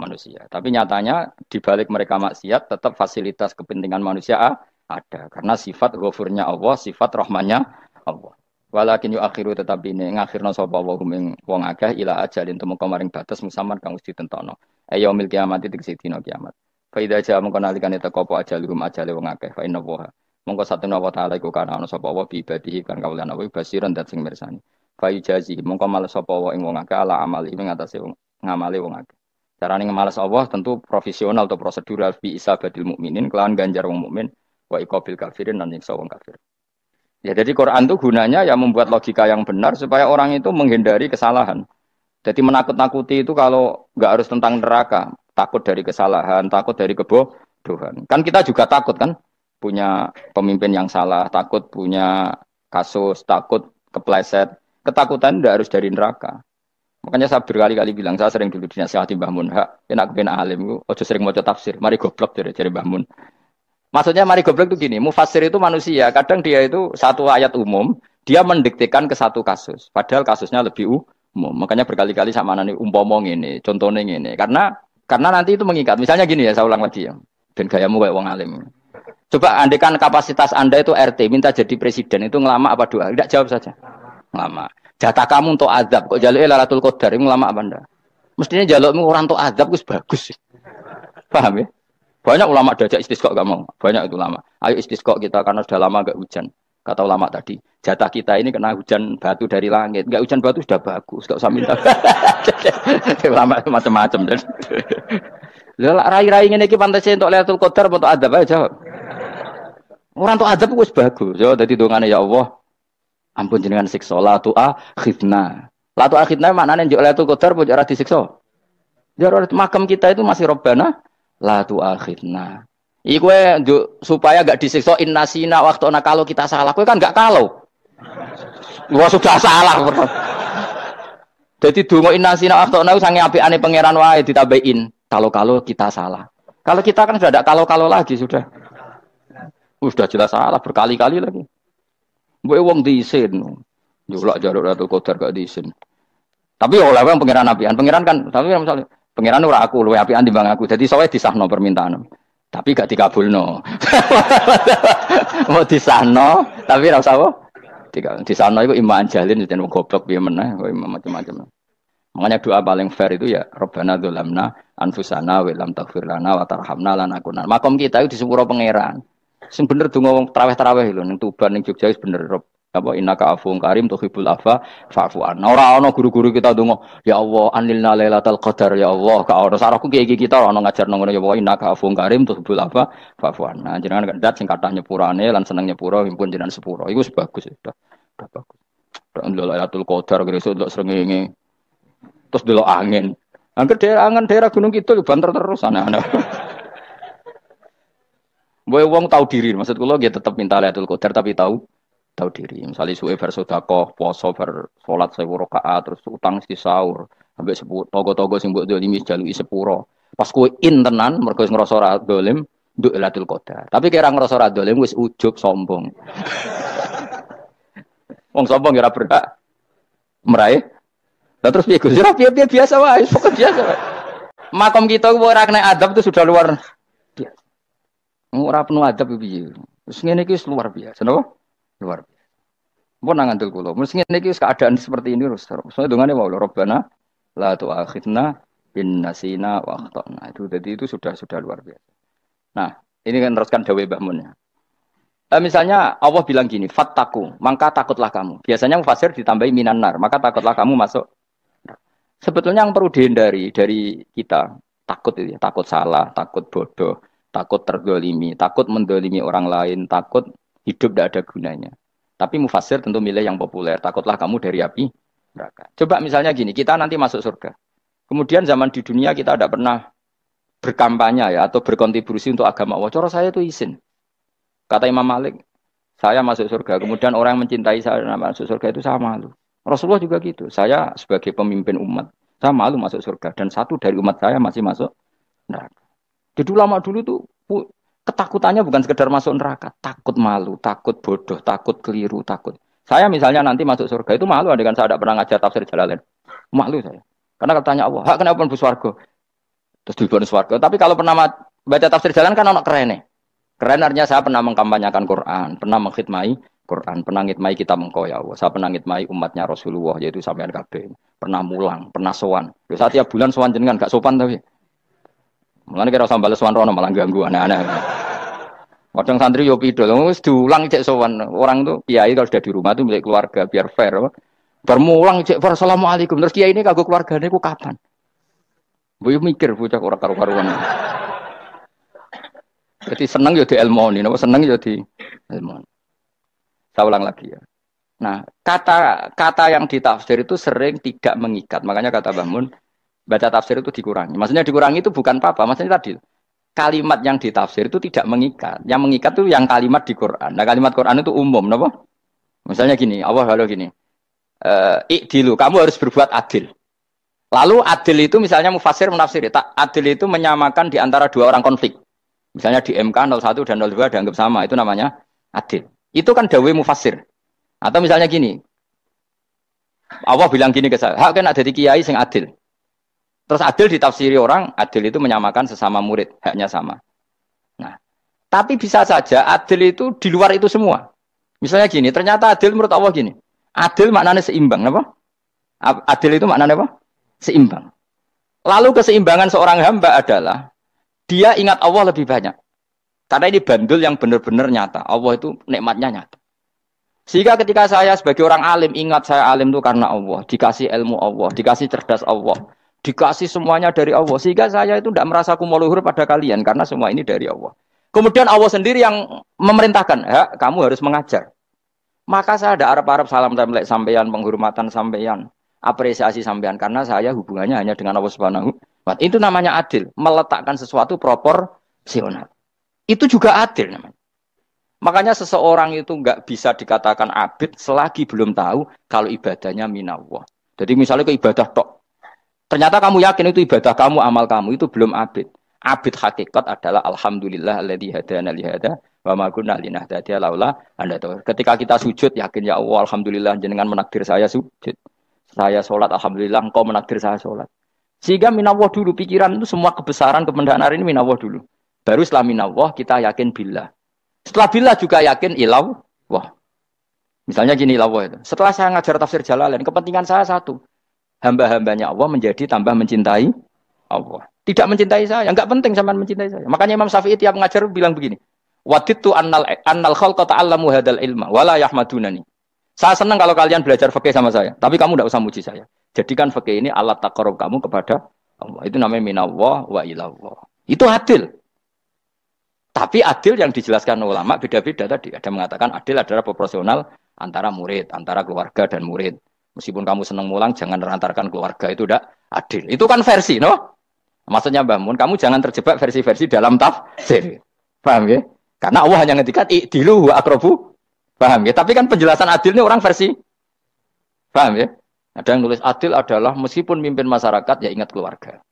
Speaker 1: manusia. Tapi nyatanya di balik mereka maksiat tetap fasilitas kepentingan manusia ada karena sifat ghafurnya Allah, sifat rahmannya Allah. Walakin yu akhiru tetapi ini ngakhirna sapa wa hum wong akeh ila ajalin temu kamaring batas musamman kang wis ditentokno. Yaumil kiamat tegese dina kiamat. Fa idza jaa mongko nalikane teka apa ajaluhum ajale wong akeh fa inna wa mongko satuna wa ta'ala iku kana ana sapa wa bi ibadihi kan kaulan wa basiran dat sing mirsani. Fa yujazi mongko males sapa wa ing wong akeh ala amali ing atase ngamale wong akeh. Carane ngemalas Allah tentu profesional atau prosedural bi isabadil mukminin kelawan ganjar wong mukmin wa iqabil kafirin lan nyiksa wong kafir. Ya jadi Quran itu gunanya ya membuat logika yang benar supaya orang itu menghindari kesalahan. Jadi menakut-nakuti itu kalau nggak harus tentang neraka, takut dari kesalahan, takut dari kebodohan. Kan kita juga takut kan punya pemimpin yang salah, takut punya kasus, takut kepleset. Ketakutan tidak harus dari neraka. Makanya saya berkali-kali bilang, saya sering dulu dinasihati Mbah Mun, enak kena alim, ojo sering maca tafsir, mari goblok dari Mbah Mun. Maksudnya mari goblok itu gini, mufassir itu manusia, kadang dia itu satu ayat umum, dia mendiktekan ke satu kasus, padahal kasusnya lebih umum. Makanya berkali-kali sama nani umpomong ini, contohnya ini, karena nanti itu mengikat. Misalnya gini ya, saya ulang lagi ya, ben gayamu kayak wong alim. Coba andekan kapasitas Anda itu RT, minta jadi presiden, itu ngelama apa doa? Tidak jawab saja. Ngelama. Jatah kamu untuk azab, kok jaluk Lailatul Qadar, ngelama apa Anda? Mestinya jalukmu orang untuk azab, itu bagus. Paham ya? Banyak ulama diajak istisqa gak mau. Banyak itu ulama. Ayo istisqa kita karena sudah lama gak hujan. Kata ulama tadi, jatah kita ini kena hujan batu dari langit. Gak hujan batu sudah bagus, gak usah minta. Ulama macam-macam. Rai-rai ini pantasnya untuk Lailatul Qadar untuk adab aja jawab. Orang untuk adab itu bagus. Jadi dadi dongane ya Allah, ampun jenengan siksa la tu'akhidna. La tu'akhidna maknane njuk Lailatul Qadar mbok ora disiksa. Ya makam kita itu masih Rabbana la tu'akhidna. Iku supaya gak disiksa innasina waktu kalau kita salah. Kowe kan gak kalau. Wah sudah salah. Jadi donga innasina waktu sange apikane pangeran wae ditabein. Kalau kita salah. Kalau kita kan sudah ada kalau lagi sudah. Sudah jelas salah berkali-kali lagi. Mbok wong diisin. Njulak jaruk Lailatul Qadar gak diisin. Tapi oleh wong pangeran apian. Pangeran kan tapi misalnya pangeran ora aku luwe apian timbang aku. Jadi sowe disahno permintaan. Tapi gak dikabulno. Mau disahno tapi ora usah apa? Disahno iku iman jalin yen wong goblok piye meneh kok macam-macam. Makanya doa paling fair itu ya Rabbana dzalamna anfusana wa lam taghfir lana wa tarhamna lanakunanna. Makom kita itu di sepuro pangeran. Sing bener donga wong tarawih lho ning Tuban ning Jogja wis bener apa innaka afuwun karim tuhibbul afwa fa'fu anna. Ora ana guru-guru kita donga ya Allah anilna lailatul qadar ya Allah ka ora saraku kiye kita ora ana ngajarno ngono ya Allah innaka afuwun karim tuhibbul afwa fa'fu anna. Jenengan kandat sing kathah nyepurane lan seneng nyepuro himpun jenengan sepuro. Iku bagus sudah bagus. Lailatul qadar gresuk ndelok srengenge terus delok angin. Angin daerah Gunung Kidul banter terus aneh-aneh. Boy wong tahu diri, maksud kula nggih tetep minta Lailatul Qadar tapi tahu diri. Misalnya suwe bar sedekah, poso bar salat 1000 rakaat terus utang mesti sahur. Sampai togo-togo sing mbok dolimi jaluki sepuro. Pas kowe tenan mergo ngrasa ora dolim, nduk Lailatul Qadar. Tapi kira ngrasa ora dolim wis ujug sombong. Wong sombong ora berhak meraih. Lah terus piye Gus? Ora piye biasa wae, pokok biasa wae. Makom kita ora kena adab itu sudah luar biasa. Ora penuh adab piye. Wis ngene iki luar biasa, napa? Luar biasa. Mun nang ngandel kula, mesti ngene iki keadaan seperti ini terus. Soale dongane wae Rabbana la tu'akhidna bin nasina wa akhtana. Itu jadi itu sudah luar biasa. Nah, ini kan teruskan dawuh Mbah Mun ya. Misalnya Allah bilang gini, fattaku, maka takutlah kamu. Biasanya mufasir ditambahi minan nar, maka takutlah kamu masuk. Sebetulnya yang perlu dihindari dari kita, takut itu ya, takut salah, takut bodoh, takut terdolimi, takut mendolimi orang lain, takut hidup tidak ada gunanya. Tapi mufasir tentu milih yang populer, takutlah kamu dari api neraka. Coba misalnya gini, kita nanti masuk surga. Kemudian zaman di dunia kita tidak pernah berkampanye ya atau berkontribusi untuk agama Allah. Cara saya itu izin. Kata Imam Malik, saya masuk surga. Kemudian orang yang mencintai saya masuk surga itu saya malu. Rasulullah juga gitu. Saya sebagai pemimpin umat, saya malu masuk surga. Dan satu dari umat saya masih masuk neraka. Jadi ulama dulu tuh ketakutannya bukan sekedar masuk neraka. Takut malu, takut bodoh, takut keliru, takut. Saya misalnya nanti masuk surga itu malu dengan saya tidak pernah ngajar tafsir Jalalain. Malu saya. Karena katanya Allah, hak kenapa pun swarga? Terus diberi swarga. Tapi kalau pernah baca tafsir Jalalain kan anak keren nih. Keren artinya saya pernah mengkampanyakan Quran, pernah mengkhidmati Quran, pernah ngitmai kitab engkau ya Allah. Saya pernah ngitmai umatnya Rasulullah yaitu sampean kabeh. Pernah mulang, pernah sowan. Lho saat tiap bulan sowan jenengan gak sopan tapi. Mulane kira usah bales sowan rono malah ganggu aneh-aneh. Kadang santri yo pidol, wis diulang cek sowan. Orang tuh kiai kalau sudah di rumah tuh milik keluarga biar fair. Bermulang cek assalamualaikum. Terus kiai ini kagok keluargane ku kapan? Boyo mikir bocah ora karo-karuan. Jadi seneng ya di ilmoni, napa seneng ya di ilmoni. Saya ulang lagi ya. Nah, kata yang ditafsir itu sering tidak mengikat. Makanya kata Mbah Mun, baca tafsir itu dikurangi. Maksudnya dikurangi itu bukan apa-apa. Maksudnya tadi, kalimat yang ditafsir itu tidak mengikat. Yang mengikat itu yang kalimat di Quran. Nah, kalimat Quran itu umum, napa? Misalnya gini, Allah kalau gini, ikdilu, kamu harus berbuat adil. Lalu adil itu misalnya mufasir menafsiri, adil itu menyamakan di antara dua orang konflik. Misalnya di MK 01 dan 02 dianggap sama, itu namanya adil. Itu kan dawai mufasir. Atau misalnya gini, Allah bilang gini ke saya, hak kan ada di kiai sing adil. Terus adil ditafsiri orang, adil itu menyamakan sesama murid, haknya sama. Nah, tapi bisa saja adil itu di luar itu semua. Misalnya gini, ternyata adil menurut Allah gini, adil maknanya seimbang, apa? Adil itu maknanya apa? Seimbang. Lalu keseimbangan seorang hamba adalah dia ingat Allah lebih banyak. Karena ini bandul yang benar-benar nyata. Allah itu nikmatnya nyata. Sehingga ketika saya sebagai orang alim, ingat saya alim itu karena Allah. Dikasih ilmu Allah, dikasih cerdas Allah. Dikasih semuanya dari Allah. Sehingga saya itu tidak merasa kumuluhur pada kalian. Karena semua ini dari Allah. Kemudian Allah sendiri yang memerintahkan. Ya, kamu harus mengajar. Maka saya ada harap-harap salam template sampeyan, penghormatan sampeyan, apresiasi sampeyan. Karena saya hubungannya hanya dengan Allah Subhanahu. Itu namanya adil. Meletakkan sesuatu proporsional. Itu juga adil namanya. Makanya seseorang itu nggak bisa dikatakan abid selagi belum tahu kalau ibadahnya minallah. Jadi misalnya ke ibadah tok. Ternyata kamu yakin itu ibadah kamu, amal kamu itu belum abid. Abid hakikat adalah alhamdulillah alladzi hadana li hada wa ma kunna linahtadiya laula anda tahu. Ketika kita sujud yakin ya Allah alhamdulillah jenengan menakdir saya sujud. Saya sholat alhamdulillah engkau menakdir saya sholat. Sehingga minallah dulu pikiran itu semua kebesaran kebenaran ini minallah dulu. Baru setelah minallah kita yakin billah. Setelah billah juga yakin ilallah. Misalnya gini ilallah itu. Setelah saya ngajar tafsir Jalalain, kepentingan saya satu. Hamba-hambanya Allah menjadi tambah mencintai Allah. Tidak mencintai saya, enggak penting sampean mencintai saya. Makanya Imam Syafi'i tiap ngajar bilang begini. Wadittu annal khalqa ta'allamu hadal ilma wala yahmadunani. Saya senang kalau kalian belajar fikih sama saya, tapi kamu enggak usah muji saya. Jadikan fikih ini alat taqarrub kamu kepada Allah. Itu namanya minallah wa ilallah. Itu adil. Tapi adil yang dijelaskan ulama beda-beda tadi. Ada mengatakan adil adalah proporsional antara murid, antara keluarga dan murid. Meskipun kamu senang mulang, jangan merantarkan keluarga. Itu udah adil. Itu kan versi, no? Maksudnya Mbah Mun, kamu jangan terjebak versi-versi dalam tafsir. Paham ya? Karena Allah hanya ngetikan i'dilu wa aqrabu. Paham ya? Tapi kan penjelasan adil ini orang versi. Paham ya? Ada yang nulis adil adalah meskipun mimpin masyarakat ya ingat keluarga.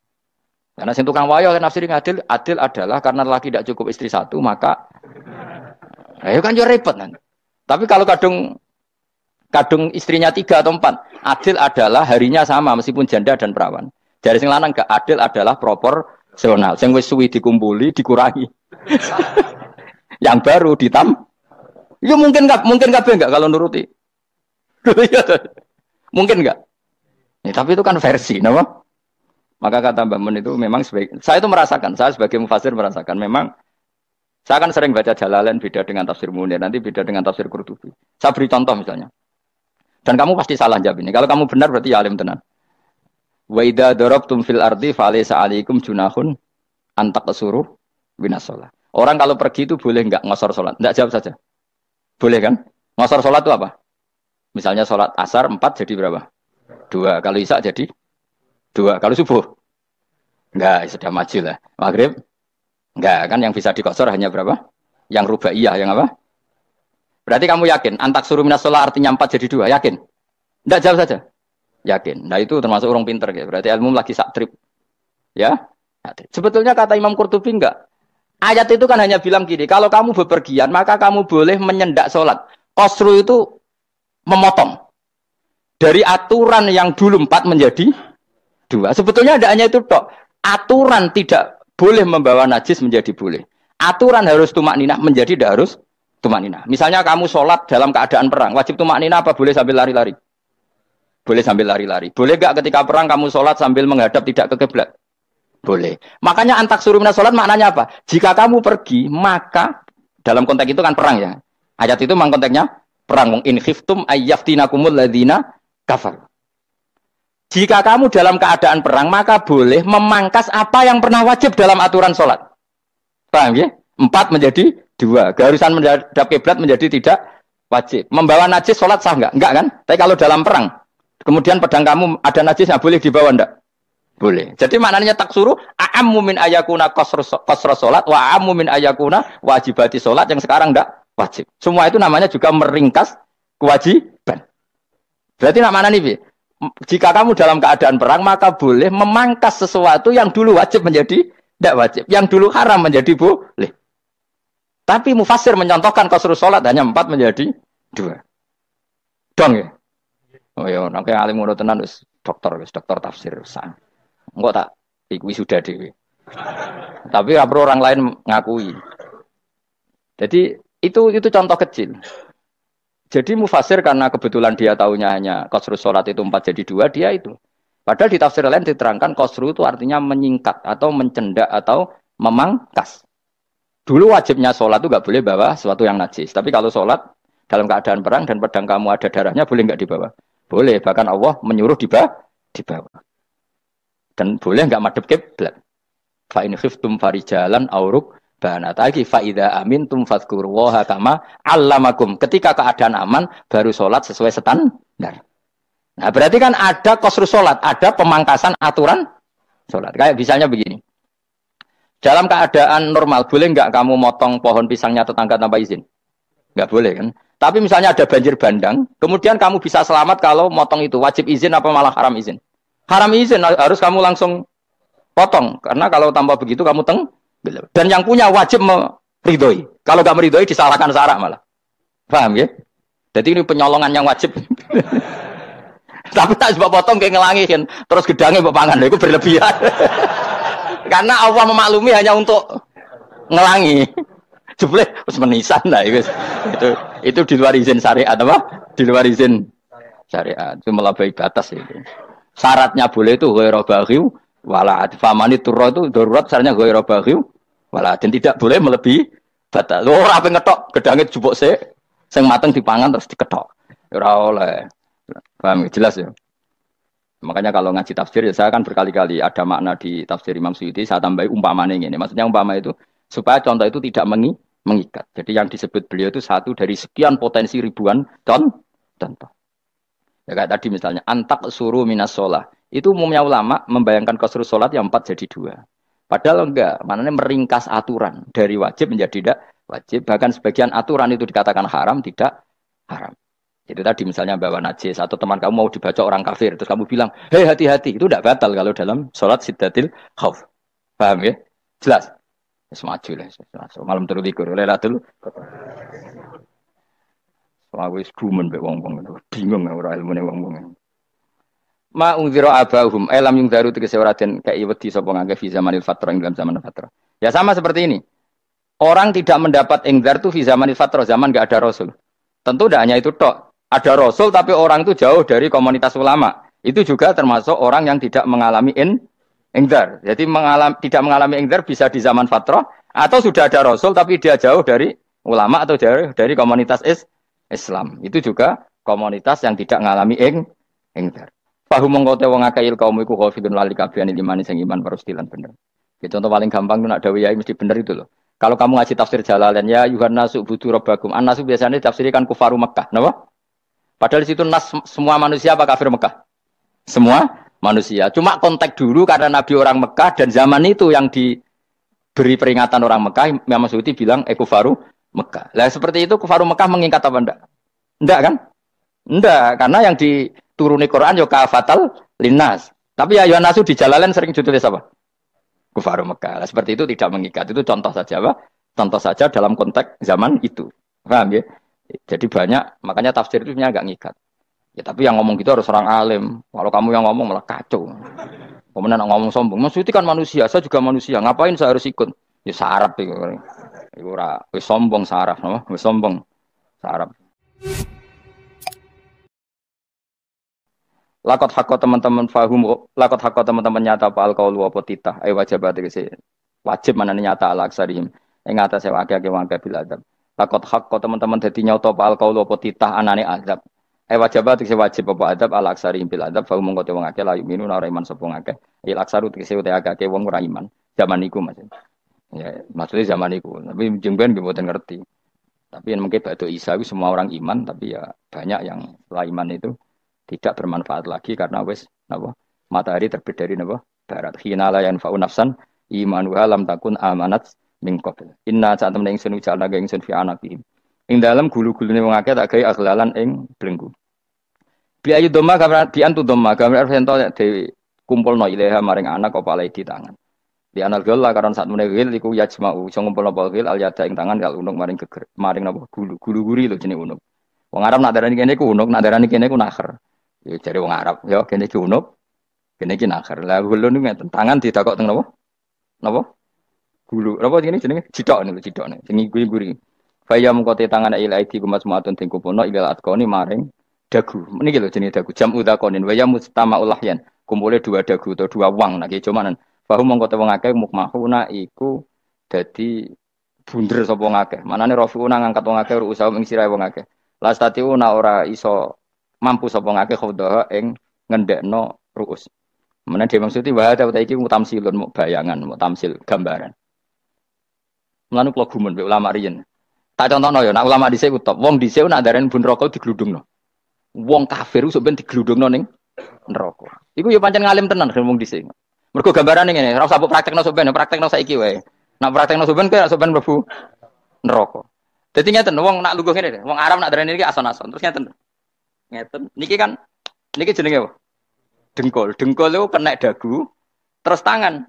Speaker 1: Karena sing tukang wayo kan nafsir adil, adil adalah karena laki tidak cukup istri satu maka ayo kan yo repot kan. Tapi kalau kadung istrinya 3 atau 4, adil adalah harinya sama meskipun janda dan perawan. Dari sing lanang gak adil adalah proporsional. Sing wis suwi dikumpuli dikurangi. Yang baru ya mungkin kabeh enggak kalau nuruti. Mungkin enggak? Ya, tapi itu kan versi, napa? Maka kata Mbak Mun itu memang saya itu merasakan, saya sebagai mufasir merasakan memang Saya kan sering baca Jalalain beda dengan tafsir Munir, nanti beda dengan tafsir Qurtubi. Saya beri contoh misalnya. Dan kamu pasti salah jawab ini. Kalau kamu benar berarti ya alim tenan. Wa idza darabtum fil ardi falaysa 'alaikum junahun an taqsuru binas shalah. Orang kalau pergi itu boleh enggak ngosor salat? Enggak, jawab saja. Boleh kan? Ngosor salat itu apa? Misalnya salat asar 4 jadi berapa? 2. Kalau isya jadi 2. Kalau subuh? Enggak, sudah maju lah. Maghrib? Enggak, kan yang bisa dikosor hanya berapa? Yang rubaiyah, yang apa? Berarti kamu yakin antak suruh minas shalah artinya 4 jadi 2? Yakin? Enggak, jawab saja. Yakin. Nah itu termasuk orang pinter ya. Berarti ilmu lagi sak trip. Ya? Sebetulnya kata Imam Qurtubi enggak. Ayat itu kan hanya bilang gini, kalau kamu bepergian maka kamu boleh menyendak sholat. Qasru itu memotong. Dari aturan yang dulu 4 menjadi 2. Sebetulnya tidak hanya itu tok. Aturan tidak boleh membawa najis menjadi boleh. Aturan harus tumak ninah menjadi tidak harus tumak ninah. Misalnya kamu sholat dalam keadaan perang. Wajib tumak ninah apa boleh sambil lari-lari? Boleh sambil lari-lari. Boleh gak ketika perang kamu sholat sambil menghadap tidak ke kiblat? Boleh. Makanya antak suruh minas sholat maknanya apa? Jika kamu pergi, maka dalam konteks itu kan perang ya. Ayat itu memang konteksnya perang. In khiftum ayyaftinakumul ladzina kafar. Jika kamu dalam keadaan perang, maka boleh memangkas apa yang pernah wajib dalam aturan sholat. Paham ya? 4 menjadi 2. Keharusan menghadap kiblat menjadi tidak wajib. Membawa najis sholat sah enggak? Enggak kan? Tapi kalau dalam perang, kemudian pedang kamu ada najisnya, boleh dibawa enggak? Boleh. Jadi maknanya taksuru a'ammu min ayakuna qasra salat wa a'ammu min ayakuna wajibati salat yang sekarang enggak wajib. Semua itu namanya juga meringkas kewajiban. Berarti maknanya nih, jika kamu dalam keadaan perang maka boleh memangkas sesuatu yang dulu wajib menjadi tidak wajib, yang dulu haram menjadi boleh. Tapi mufassir mencontohkan qasru salat hanya 4 menjadi 2. Dong ya. Oh ya, nek alim ngono tenan wis dokter tafsir san. Engko tak wisuda dhewe. Tapi ora perlu orang lain ngakui. Jadi itu contoh kecil. Jadi mufasir karena kebetulan dia tahunya hanya qasru salat itu 4 jadi 2, dia itu. Padahal di tafsir lain diterangkan qasru itu artinya menyingkat atau mencendak atau memangkas. Dulu wajibnya salat itu enggak boleh bawa sesuatu yang najis. Tapi kalau salat dalam keadaan perang dan pedang kamu ada darahnya boleh enggak dibawa? Boleh, bahkan Allah menyuruh dibawa. Dan boleh enggak madhep kiblat. Fa in khiftum farijalan auruk banataki fa idza amintum fadhkurullaha kama 'allamakum. Ketika keadaan aman baru salat sesuai standar. Nah, berarti kan ada qasru salat, ada pemangkasan aturan salat. Kayak misalnya begini. Dalam keadaan normal boleh enggak kamu motong pohon pisangnya tetangga tanpa izin? Enggak boleh kan? Tapi misalnya ada banjir bandang, kemudian kamu bisa selamat kalau motong itu. Wajib izin apa malah haram izin? Haram izin, harus kamu langsung potong. Karena kalau tanpa begitu kamu tenggelam. Dan yang punya wajib meridhoi. Kalau nggak meridhoi disalahkan syarak malah. Paham ya? Jadi ini penyolongan yang wajib. Tapi tak sebab potong kayak ngelangihin. Terus gedangnya berpangan. Itu berlebihan. Karena Allah memaklumi hanya untuk ngelangi. Jebule wis menisan lah itu di luar izin syariat apa? Di luar izin syariat. Itu melampaui batas itu. Syaratnya boleh itu ghairu baghiw wala famani turra itu darurat syaratnya ghairu baghiw wala dan tidak boleh melebihi batas. Ora ape ngetok gedange jupuk sik sing mateng dipangan terus diketok. Ora oleh. Paham jelas ya. Makanya kalau ngaji tafsir ya saya kan berkali-kali ada makna di tafsir Imam Suyuti saya tambahi umpamane ngene. Maksudnya umpama itu supaya contoh itu tidak mengikat. Jadi yang disebut beliau itu satu dari sekian potensi ribuan contoh. Ya kayak tadi misalnya antak suruh minas sholah. Itu umumnya ulama membayangkan qasru sholat yang 4 jadi 2. Padahal enggak, maknanya meringkas aturan dari wajib menjadi tidak wajib. Bahkan sebagian aturan itu dikatakan haram, tidak haram. Itu tadi misalnya bawa najis atau teman kamu mau dibaca orang kafir terus kamu bilang, "Hei hati-hati." Itu tidak batal kalau dalam sholat siddatil khauf. Paham ya? Jelas. Semaju lah. Malam terus likur. Lelatul. Aku wis gumen mbek wong-wong itu. Bingung ora ilmune wong-wong. Ma unzira abahum lam yungdaru tegese ora den kei wedi sapa ngangge fi zamanil fatrah ing dalam zaman fatrah. Ya sama seperti ini. Orang tidak mendapat ingdar itu fi zamanil fatrah, zaman enggak ada rasul. Tentu tidak hanya itu tok. Ada rasul tapi orang itu jauh dari komunitas ulama. Itu juga termasuk orang yang tidak mengalami ingdar. Jadi tidak mengalami ingdar bisa di zaman fatrah Atau sudah ada rasul tapi dia jauh dari ulama atau dari komunitas Islam. Itu juga komunitas yang tidak ngalami engkar. Fahum mengkote wong akeh kaum iku khafidun lali kabehane imane sing iman parustilan bener. Itu contoh paling gampang nak dawuh yai mesti bener itu loh. Kalau kamu ngaji tafsir Jalalain ya Yuhannas budu rabbakum. An-nasu biasanya tafsirkan kufaru Mekah, napa? Padahal di situ nas semua manusia apa kafir Mekah? Semua manusia. Cuma konteks dulu karena Nabi orang Mekah dan zaman itu yang diberi peringatan orang Mekah, Imam Suyuti bilang kufaru Mekah. Lah seperti itu kufaru Mekah mengikat apa enggak? Enggak kan? Enggak, karena yang dituruni Quran yo kafatal linnas. Tapi ya Yuhannasu di Jalalain sering ditulis apa? Kufaru Mekah. Lah, seperti itu tidak mengikat. Itu contoh saja, Pak. Contoh saja dalam konteks zaman itu. Paham ya? Jadi banyak, makanya tafsir itu sebenarnya agak ngikat. Ya tapi yang ngomong gitu harus orang alim. Kalau kamu yang ngomong malah kacau. Kemudian ngomong sombong. Maksudnya kan manusia, saya juga manusia. Ngapain saya harus ikut? Ya sarap itu. Itu ora wis sombong saraf, no? Wis sombong saraf. Lakot hakko teman-teman fahum, lakot hakko teman-teman nyata apa alkaul apa titah. Wajibat iki wajib mana nyata ala aksarihim. Ing atase akeh-akeh wangke bil adab. Lakot hakko teman-teman dadi nyata apa alkaul apa titah anane azab. Wajibat iki wajib apa adab ala aksarihim bil adab fahum mongko te wong akeh la yuminu ora iman sapa akeh. Il aksaru iki te akeh wong ora iman. Zaman iku Mas. Ya, maksudnya zaman iku. Tapi jengben nggih mboten ngerti. Tapi yang mungkin batu Isa itu semua orang iman, tapi ya banyak yang setelah iman itu tidak bermanfaat lagi karena wes napa matahari terbit dari napa barat. Hina la yanfa'u nafsan imanuha lam takun amanat min qabl. Inna saat temen ingsun ujalna ga ingsun fi anaqihim. Ing dalem gulu-gulune wong akeh tak gawe aghlalan ing blengku. Bi ayu doma gambar bi antu doma gambar sento dewi kumpulno ilaha maring anak apa di tangan. Di anal gel lah karena saat menegil iku yajma'u sing ngumpulno gel al yada ing tangan kal unuk maring geger maring napa gulu-guri lho jenenge unuk. Wong Arab nak darani kene ku unuk, nak darani kene ku nakher. Ya jare wong Arab, ya kene iki unuk, kene iki nakher. Lah gulu niku ngeten, tangan ditakok teng napa? Napa? Gulu. Napa jenenge? Cidok niku cidokne. Sing guri-guri. Faya mengkote tangan ila aidi kumas muatun ting kupono ila atkoni maring dagu. Niki lho jenenge dagu. Jam udzakonin waya mustamaul lahyan. Kumpule dua dagu atau dua wang nak cumanan. Fahu mengkote wong akeh mukmahuna iku dadi bunder sapa wong akeh. Manane rafiuna ngangkat wong akeh usaha ing sirahe wong akeh. Lastati una ora iso mampu sapa ngake khodaha ing ngendekno ruus. Meneh dhewe maksudi wa ta iki mutamsilun mu bayangan, mu tamsil gambaran. Mulane kula gumun mbek ulama riyen. Tak contohno ya, nek ulama dhisik utop, wong dhisik nak darani bun neraka digludungno. Wong kafir sok ben digludungno ning neraka. Iku ya pancen ngalim tenan wong dhisik. Mergo gambarane ngene, ora usah praktekno sok ben, praktekno saiki wae. Nak praktekno sok ben kowe sok ben mlebu neraka. Dadi ngeten wong nak lungguh ngene, wong Arab nak darani iki ason-ason. Terus ngeten. Ngeten. Niki kan niki jenenge apa? Dengkul. Dengkul itu kena dagu, terus tangan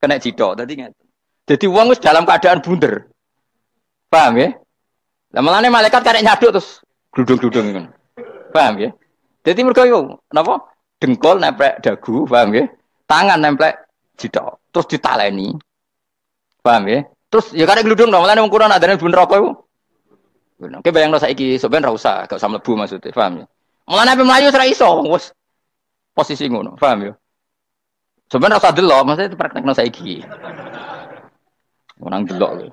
Speaker 1: kena cidok. Dadi ngeten. Dadi wong wis dalam keadaan bunder. Paham ya? Lah melane malaikat karek nyaduk terus gludung-gludung ngono. Paham ya? Dadi mergo yo napa? Dengkul nempel dagu, paham ya? Tangan nempel cidok, terus ditaleni. Paham ya? Terus ya karek gludung dong, melane wong kurang adane bun neraka iku. Oke bayangno saiki sampean ra usah, gak usah mlebu maksudnya, paham ya? Mulane ape mlayu ora iso, wis posisi ngono, paham ya? Sampean ra usah delok, maksudnya praktekno saiki. Orang delok lho.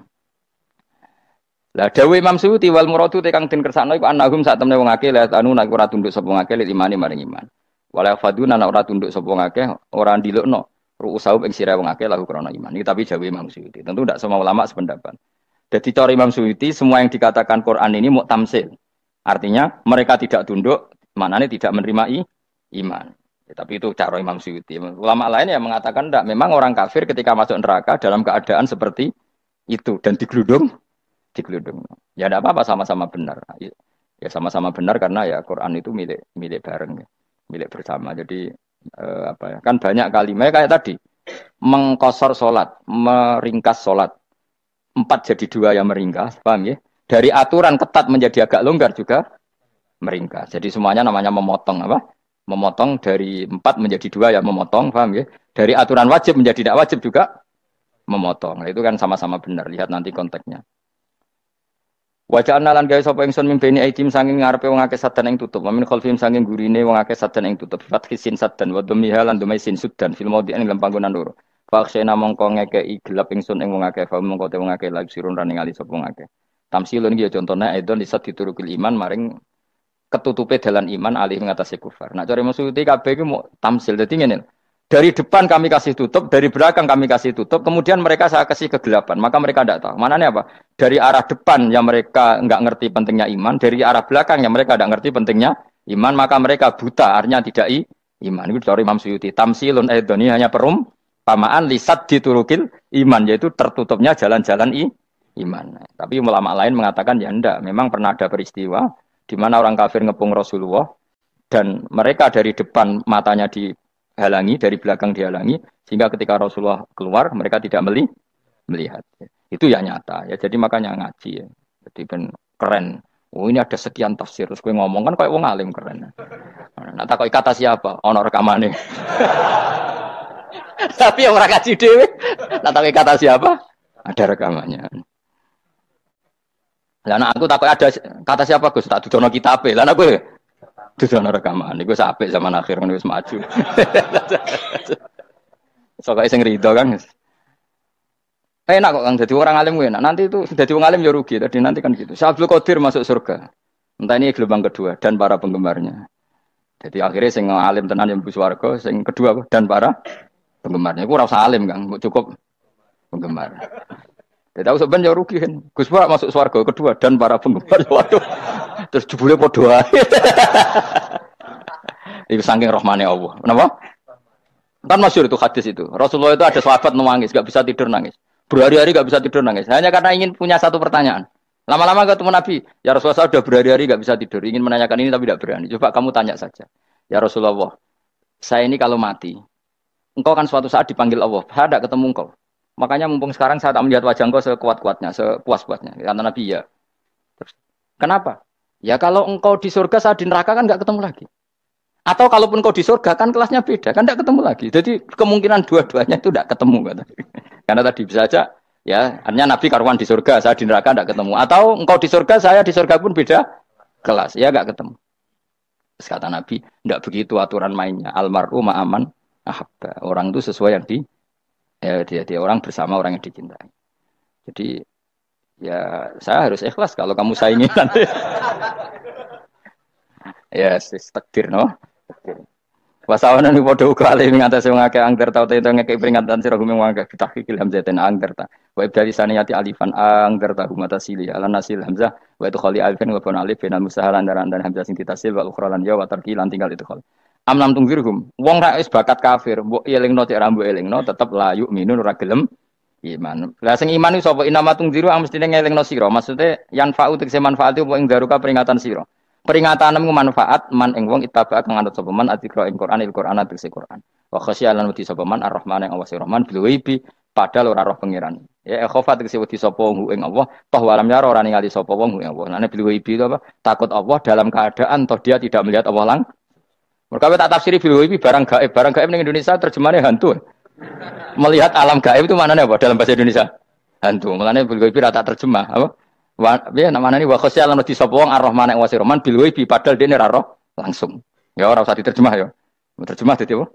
Speaker 1: Lah dawuh Imam Suyuti wal muradu te kang den kersakno iku annahum sak temne wong akeh la anu nek ora tunduk sapa ngakeh li imani maring iman. Wala faduna nek ora tunduk sapa ngakeh ora ndilukno ru'usau ing sira wong akeh lahu krana iman. Iki tapi dawuh Imam Suyuti. Tentu tidak semua ulama sependapat. Jadi cara Imam Suyuti semua yang dikatakan Quran ini mu'tamsil. Artinya mereka tidak tunduk, maknanya tidak menerima iman. Ya, tapi itu cara Imam Suyuti. Ulama lain yang mengatakan tidak. Memang orang kafir ketika masuk neraka dalam keadaan seperti itu dan digeludung. Ya tidak apa-apa sama-sama benar. Ya sama-sama benar karena ya Quran itu milik bareng, ya. Milik bersama. Jadi apa ya? Kan banyak kalimat kayak tadi mengkosor sholat, meringkas sholat. 4 jadi 2 yang meringkas, paham ya? Dari aturan ketat menjadi agak longgar juga meringkas. Jadi semuanya namanya memotong apa? Memotong dari 4 menjadi 2 yang memotong, paham ya? Dari aturan wajib menjadi tidak wajib juga memotong. Nah, itu kan sama-sama benar. Lihat nanti konteksnya. Wajah analan gawe sapa ingsun mimpeni aitim sanging ngarepe wong akeh sadan ing tutup. Min khalfim sanging gurine wong akeh sadan ing tutup. Fath sin sadan wa dhammiha lan dhamai sin sudan fil maudi ing dalam panggonan loro. Faksena mongko ngekeki gelap ingsun ing wong akeh fa mongko te wong akeh lagi sirun ran ningali sapa wong akeh. Tamsilun iki ya contone aidon disat diturukil iman maring ketutupe dalan iman alih ngatasi kufar. Nah cari maksudnya kabeh iki mau tamsil. Dadi ngene. Dari depan kami kasih tutup, dari belakang kami kasih tutup, kemudian mereka saya kasih kegelapan. Maka mereka tidak tahu. Mananya apa? Dari arah depan yang mereka enggak ngerti pentingnya iman, dari arah belakang yang mereka enggak ngerti pentingnya iman, maka mereka buta, artinya tidak iman. Itu dari Imam Suyuti. Tamsilun aidoni hanya perumpamaan lisat diturukil iman, yaitu tertutupnya jalan-jalan iman. Tapi ulama lain mengatakan ya enggak. Memang pernah ada peristiwa di mana orang kafir ngepung Rasulullah dan mereka dari depan matanya dihalangi, dari belakang dihalangi, sehingga ketika Rasulullah keluar mereka tidak melihat. Itu ya nyata ya. Jadi makanya ngaji ya. Jadi ben keren. Oh ini ada sekian tafsir. Terus gue ngomong kan kayak wong alim keren. Nah tak kata siapa? Ono rekamane. Tapi yang ora ngaji dhewe. Nah tak kata siapa? Ada rekamannya. Lah nek aku takut ada kata siapa Gus tak dudono kitabe. Lah nek kowe dudono rekaman iku apik zaman akhir ngono wis maju. Soale sing rido kan. Enak kok Kang dadi orang alim kowe enak. Nanti itu dadi wong alim ya rugi. Tadi nanti kan gitu. Syabdul Qadir masuk surga. Entah ini gelombang kedua dan para penggemarnya. Jadi akhirnya sing alim tenan yang mlebu swarga, sing kedua dan para penggemarnya. Iku ora usah alim Kang, cukup penggemar. Tidak tahu sebenarnya rugi kan. Gus Pak masuk swarga kedua dan para penggemar. Waduh. Terus jebule padha ae. Itu saking rahmane Allah. Kenapa? Kan masyhur itu hadis itu. Rasulullah itu ada sahabat nangis, enggak bisa tidur nangis. Berhari-hari enggak bisa tidur nangis. Hanya karena ingin punya satu pertanyaan. Lama-lama ketemu Nabi, ya Rasulullah sudah berhari-hari enggak bisa tidur, ingin menanyakan ini tapi tidak berani. Coba kamu tanya saja. Ya Rasulullah, saya ini kalau mati, engkau kan suatu saat dipanggil Allah, saya tidak ketemu engkau. Makanya mumpung sekarang saya tak melihat wajah engkau sekuat-kuatnya, sepuas-puasnya. Kata Nabi ya. Terus, kenapa? Ya kalau engkau di surga saya di neraka kan enggak ketemu lagi. Atau kalaupun engkau di surga kan kelasnya beda, kan enggak ketemu lagi. Jadi kemungkinan dua-duanya itu enggak ketemu. Kata. Karena tadi bisa aja, ya artinya Nabi karuan di surga, saya di neraka enggak ketemu. Atau engkau di surga, saya di surga pun beda kelas, ya enggak ketemu. Terus kata Nabi, enggak begitu aturan mainnya. Almar'u ma'aman ahabba. Orang itu sesuai yang dia orang bersama orang yang dicintai. Jadi ya saya harus ikhlas kalau kamu saingi nanti. Ya, takdir no. Wasawana ni padha uga ale ngatasi wong akeh angger tau te ngekek peringatan sira gumeng wong akeh tahqiqil hamzatain angger ta. Wa ibdali saniyati alifan angger ta humatasili ala nasil hamzah wa itu khali alifan wa bon alif binal musahalan dan hamzah sing ditasil wal ukhra lan ya wa tarqi lan tinggal itu khali. Amlam tungzirhum wong ra wis bakat kafir mbok elingno cek ra mbok elingno tetep la yuk minun ora gelem iman. Lah sing iman iku sapa inama tungziru mestine ngelingno sira. Maksude yan fa'u tegese manfaat apa ing daruka peringatan sira. Peringatanmu manfaat man ing wong ittaba kang anut sapa man adzikra ing Qur'an il-Qur'an tegese Qur'an. Wa khasyalan wedi sapa man ar-Rahman ing Allah Rahman bil ghaibi padahal ora roh pangeran. Ya khofa tegese wedi sapa wong ing Allah toh walam yara ora ningali sapa wong ing Allah. Nane bil ghaibi itu apa? Takut Allah dalam keadaan toh dia tidak melihat Allah lang. Mereka tak tafsiri bil ghaibi barang gaib ning Indonesia terjemahannya hantu. Melihat alam gaib itu maknanya apa dalam bahasa Indonesia? Hantu. Mulane bil ghaibi rata terjemah apa? Ya namanya ini wakosya lan wedi sapa wong ar-Rahman ing wasi Rahman bil ghaibi padahal dene ora roh langsung. Ya ora usah diterjemah ya. Terjemah dadi apa?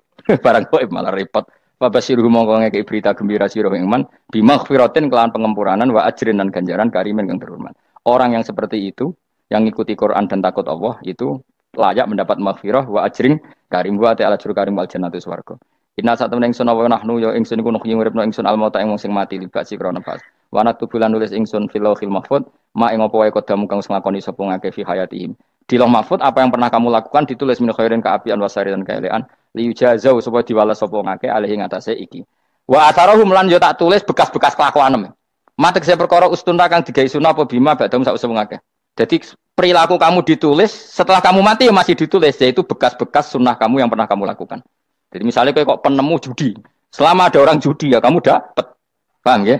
Speaker 1: Barang gaib malah repot. Wa basiru mongko ngeke berita gembira sira ing man bimaghfiratin kelawan pengempuranan wa ajrin dan ganjaran karimin kang terhormat. Orang yang seperti itu yang ngikuti Quran dan takut Allah itu layak mendapat maghfirah wa ajrin karim wa ta'ala juru karim wal jannatu swarga. Inna satamna ingsun wa nahnu ya ingsun iku nuhyi uripna ingsun al-mauta ing wong sing mati libasi krana pas. Wa natubulan nulis ingsun fil lauhil mahfuz ma ing apa wae kodamu kang nglakoni sapa ngake fi hayatihim. Di lauh mahfuz apa yang pernah kamu lakukan ditulis min khairin kaapian wasari dan kaelean li yujazau supaya diwales sapa ngake alih ing atase iki. Wa atharahum lan yo tak tulis bekas-bekas kelakuanem. Matek saya perkara ustuna kang digawe sunah apa bima badam sak usum ngake. Jadi perilaku kamu ditulis setelah kamu mati ya masih ditulis yaitu bekas-bekas sunnah kamu yang pernah kamu lakukan. Jadi misalnya kok penemu judi, selama ada orang judi ya kamu dapat. Paham ya?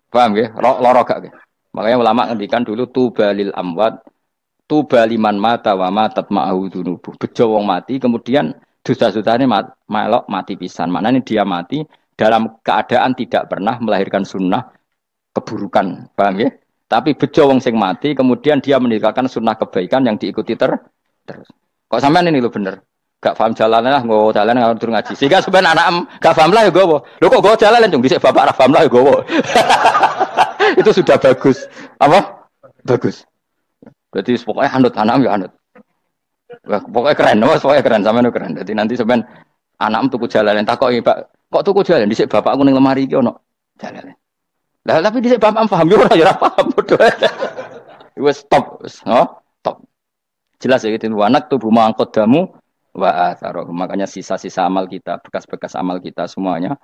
Speaker 1: Paham ya? Loro gak ya? Makanya ulama ngendikan dulu tubalil amwat tubaliman mata wa matat ma'ahu dunubuh. Bejo wong mati kemudian dosa-dosane melok mati pisan. Maknanya dia mati dalam keadaan tidak pernah melahirkan sunnah keburukan. Paham ya? Tapi bejo wong sing mati kemudian dia meninggalkan sunnah kebaikan yang diikuti terus. Kok sampean ini lho bener. gak paham jalan lah, nggo jalan ngatur ngaji. Sehingga sebenarnya anak gak paham lah ya gowo. Lho kok nggo jalan cung dhisik bapak ra paham lah ya gowo. Itu sudah bagus. Apa? Bagus. Berarti pokoknya anut anak ya anut. Wah, pokoknya keren, pokoknya keren sampean keren. Jadi nanti sampean anak tuku jalan takoki, Pak, kok tuku jalan dhisik bapakku ning lemari iki ono jalan. Lah tapi dhisik bapak paham yo ora ya paham bodoh. Wes stop, stop. Jelas ya gitu. Wanak tubuh mangkot damu wa atharoh. Makanya sisa-sisa amal kita, bekas-bekas amal kita semuanya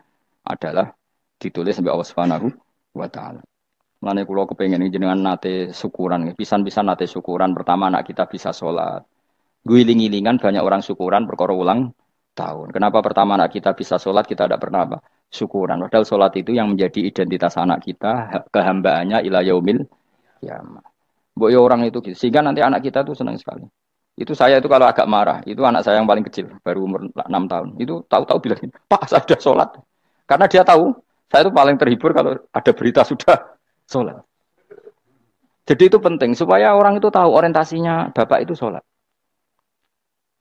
Speaker 1: adalah ditulis sampai Allah Subhanahu wa taala. Mulane kula kepengin jenengan nate syukuran, pisan-pisan nate syukuran. Pertama anak kita bisa sholat. Guling-gilingan banyak orang syukuran perkara ulang tahun. Kenapa pertama anak kita bisa sholat, kita tidak pernah apa? Syukuran. Padahal sholat itu yang menjadi identitas anak kita, kehambaannya ila yaumil qiyamah. Mbok ya orang itu gitu. Sehingga nanti anak kita tuh senang sekali. Itu saya itu kalau agak marah, itu anak saya yang paling kecil, baru umur 6 tahun. Itu tahu-tahu bilang, "Pak, saya sudah sholat." Karena dia tahu, saya itu paling terhibur kalau ada berita sudah sholat. Jadi itu penting, supaya orang itu tahu orientasinya bapak itu sholat.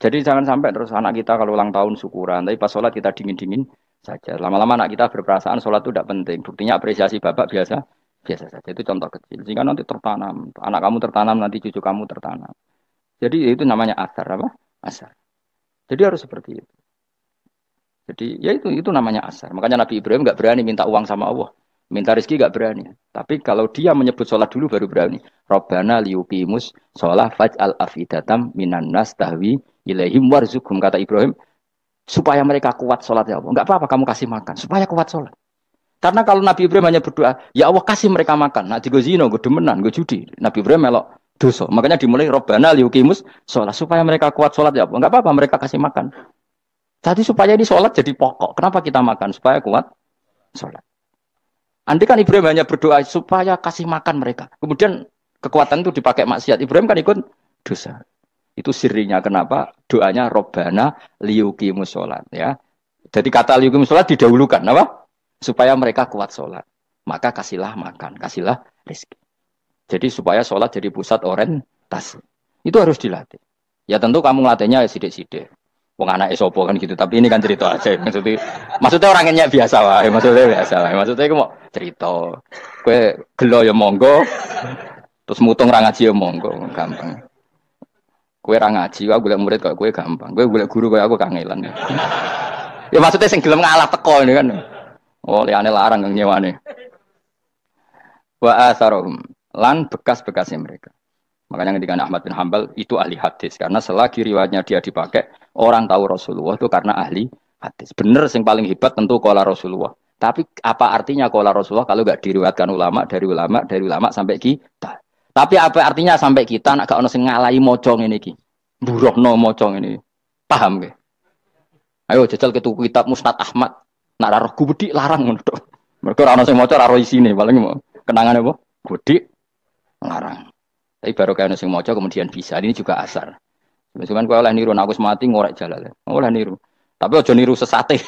Speaker 1: Jadi jangan sampai terus anak kita kalau ulang tahun syukuran, tapi pas sholat kita dingin-dingin saja. Lama-lama anak kita berperasaan sholat itu tidak penting. Buktinya apresiasi bapak biasa saja. Itu contoh kecil. Sehingga nanti tertanam, anak kamu tertanam, nanti cucu kamu tertanam. Jadi itu namanya asar apa? Asar. Jadi harus seperti itu. Jadi ya itu namanya asar. Makanya Nabi Ibrahim nggak berani minta uang sama Allah, minta rezeki nggak berani. Tapi kalau dia menyebut sholat dulu baru berani. Robbana liyuqimus sholah faj'al afidatam minan nas tahwi ilaihim warzuqhum, kata Ibrahim, supaya mereka kuat sholat ya Allah. Nggak apa-apa kamu kasih makan supaya kuat sholat. Karena kalau Nabi Ibrahim hanya berdoa, ya Allah kasih mereka makan. Nah, gue zino, gue demenan, gue judi. Nabi Ibrahim melok dosa. Makanya dimulai Robbana liyuqimus sholat supaya mereka kuat sholat ya Allah. Enggak apa-apa mereka kasih makan. Jadi supaya ini sholat jadi pokok. Kenapa kita makan? Supaya kuat sholat. Andai kan Ibrahim hanya berdoa supaya kasih makan mereka. Kemudian kekuatan itu dipakai maksiat. Ibrahim kan ikut dosa. Itu sirinya kenapa doanya Robbana liyuqimus sholat. Ya. Jadi kata liyuqimus sholat didahulukan. Apa? Supaya mereka kuat sholat. Maka kasihlah makan. Kasihlah rezeki. Jadi supaya sholat jadi pusat orientasi. Itu harus dilatih. Ya tentu kamu ngelatihnya ya sidik-sidik. Wong anak esopo kan gitu. Tapi ini kan cerita aja. Maksudnya orangnya biasa lah. Maksudnya biasa lah. Maksudnya aku mau cerita. Kue gelo ya monggo. Terus mutung ra ngaji ya monggo. Gampang. Kue ra ngaji. Aku golek murid kok kue gampang. Kue golek guru kok aku kangelan. Ya maksudnya sing gelem ngalah teko ini kan. Oh liane larang yang nyewane. Wa asarohum. Lan bekas-bekasnya mereka. Makanya ketika Ahmad bin Hambal itu ahli hadis. Karena selagi riwayatnya dia dipakai, orang tahu Rasulullah itu karena ahli hadis. Benar yang paling hebat tentu qala Rasulullah. Tapi apa artinya qala Rasulullah kalau nggak diriwayatkan dari ulama sampai kita. Tapi apa artinya sampai kita nak gak ono sing ngalahi mocong ini ki. Burohno mocong ini. Paham nggih? Ayo jajal ke tuku kitab Musnad Ahmad. Nak ra roh gubedi larang ngono tok. Mergo ora ono sing maca ra roh isine, paling kenangan apa? Gudi larang. Tapi baru kayak sing maca kemudian bisa. Ini juga asar. Cuman kowe oleh niru aku semati ngorek jalan. Oleh niru. Tapi aja niru sesate.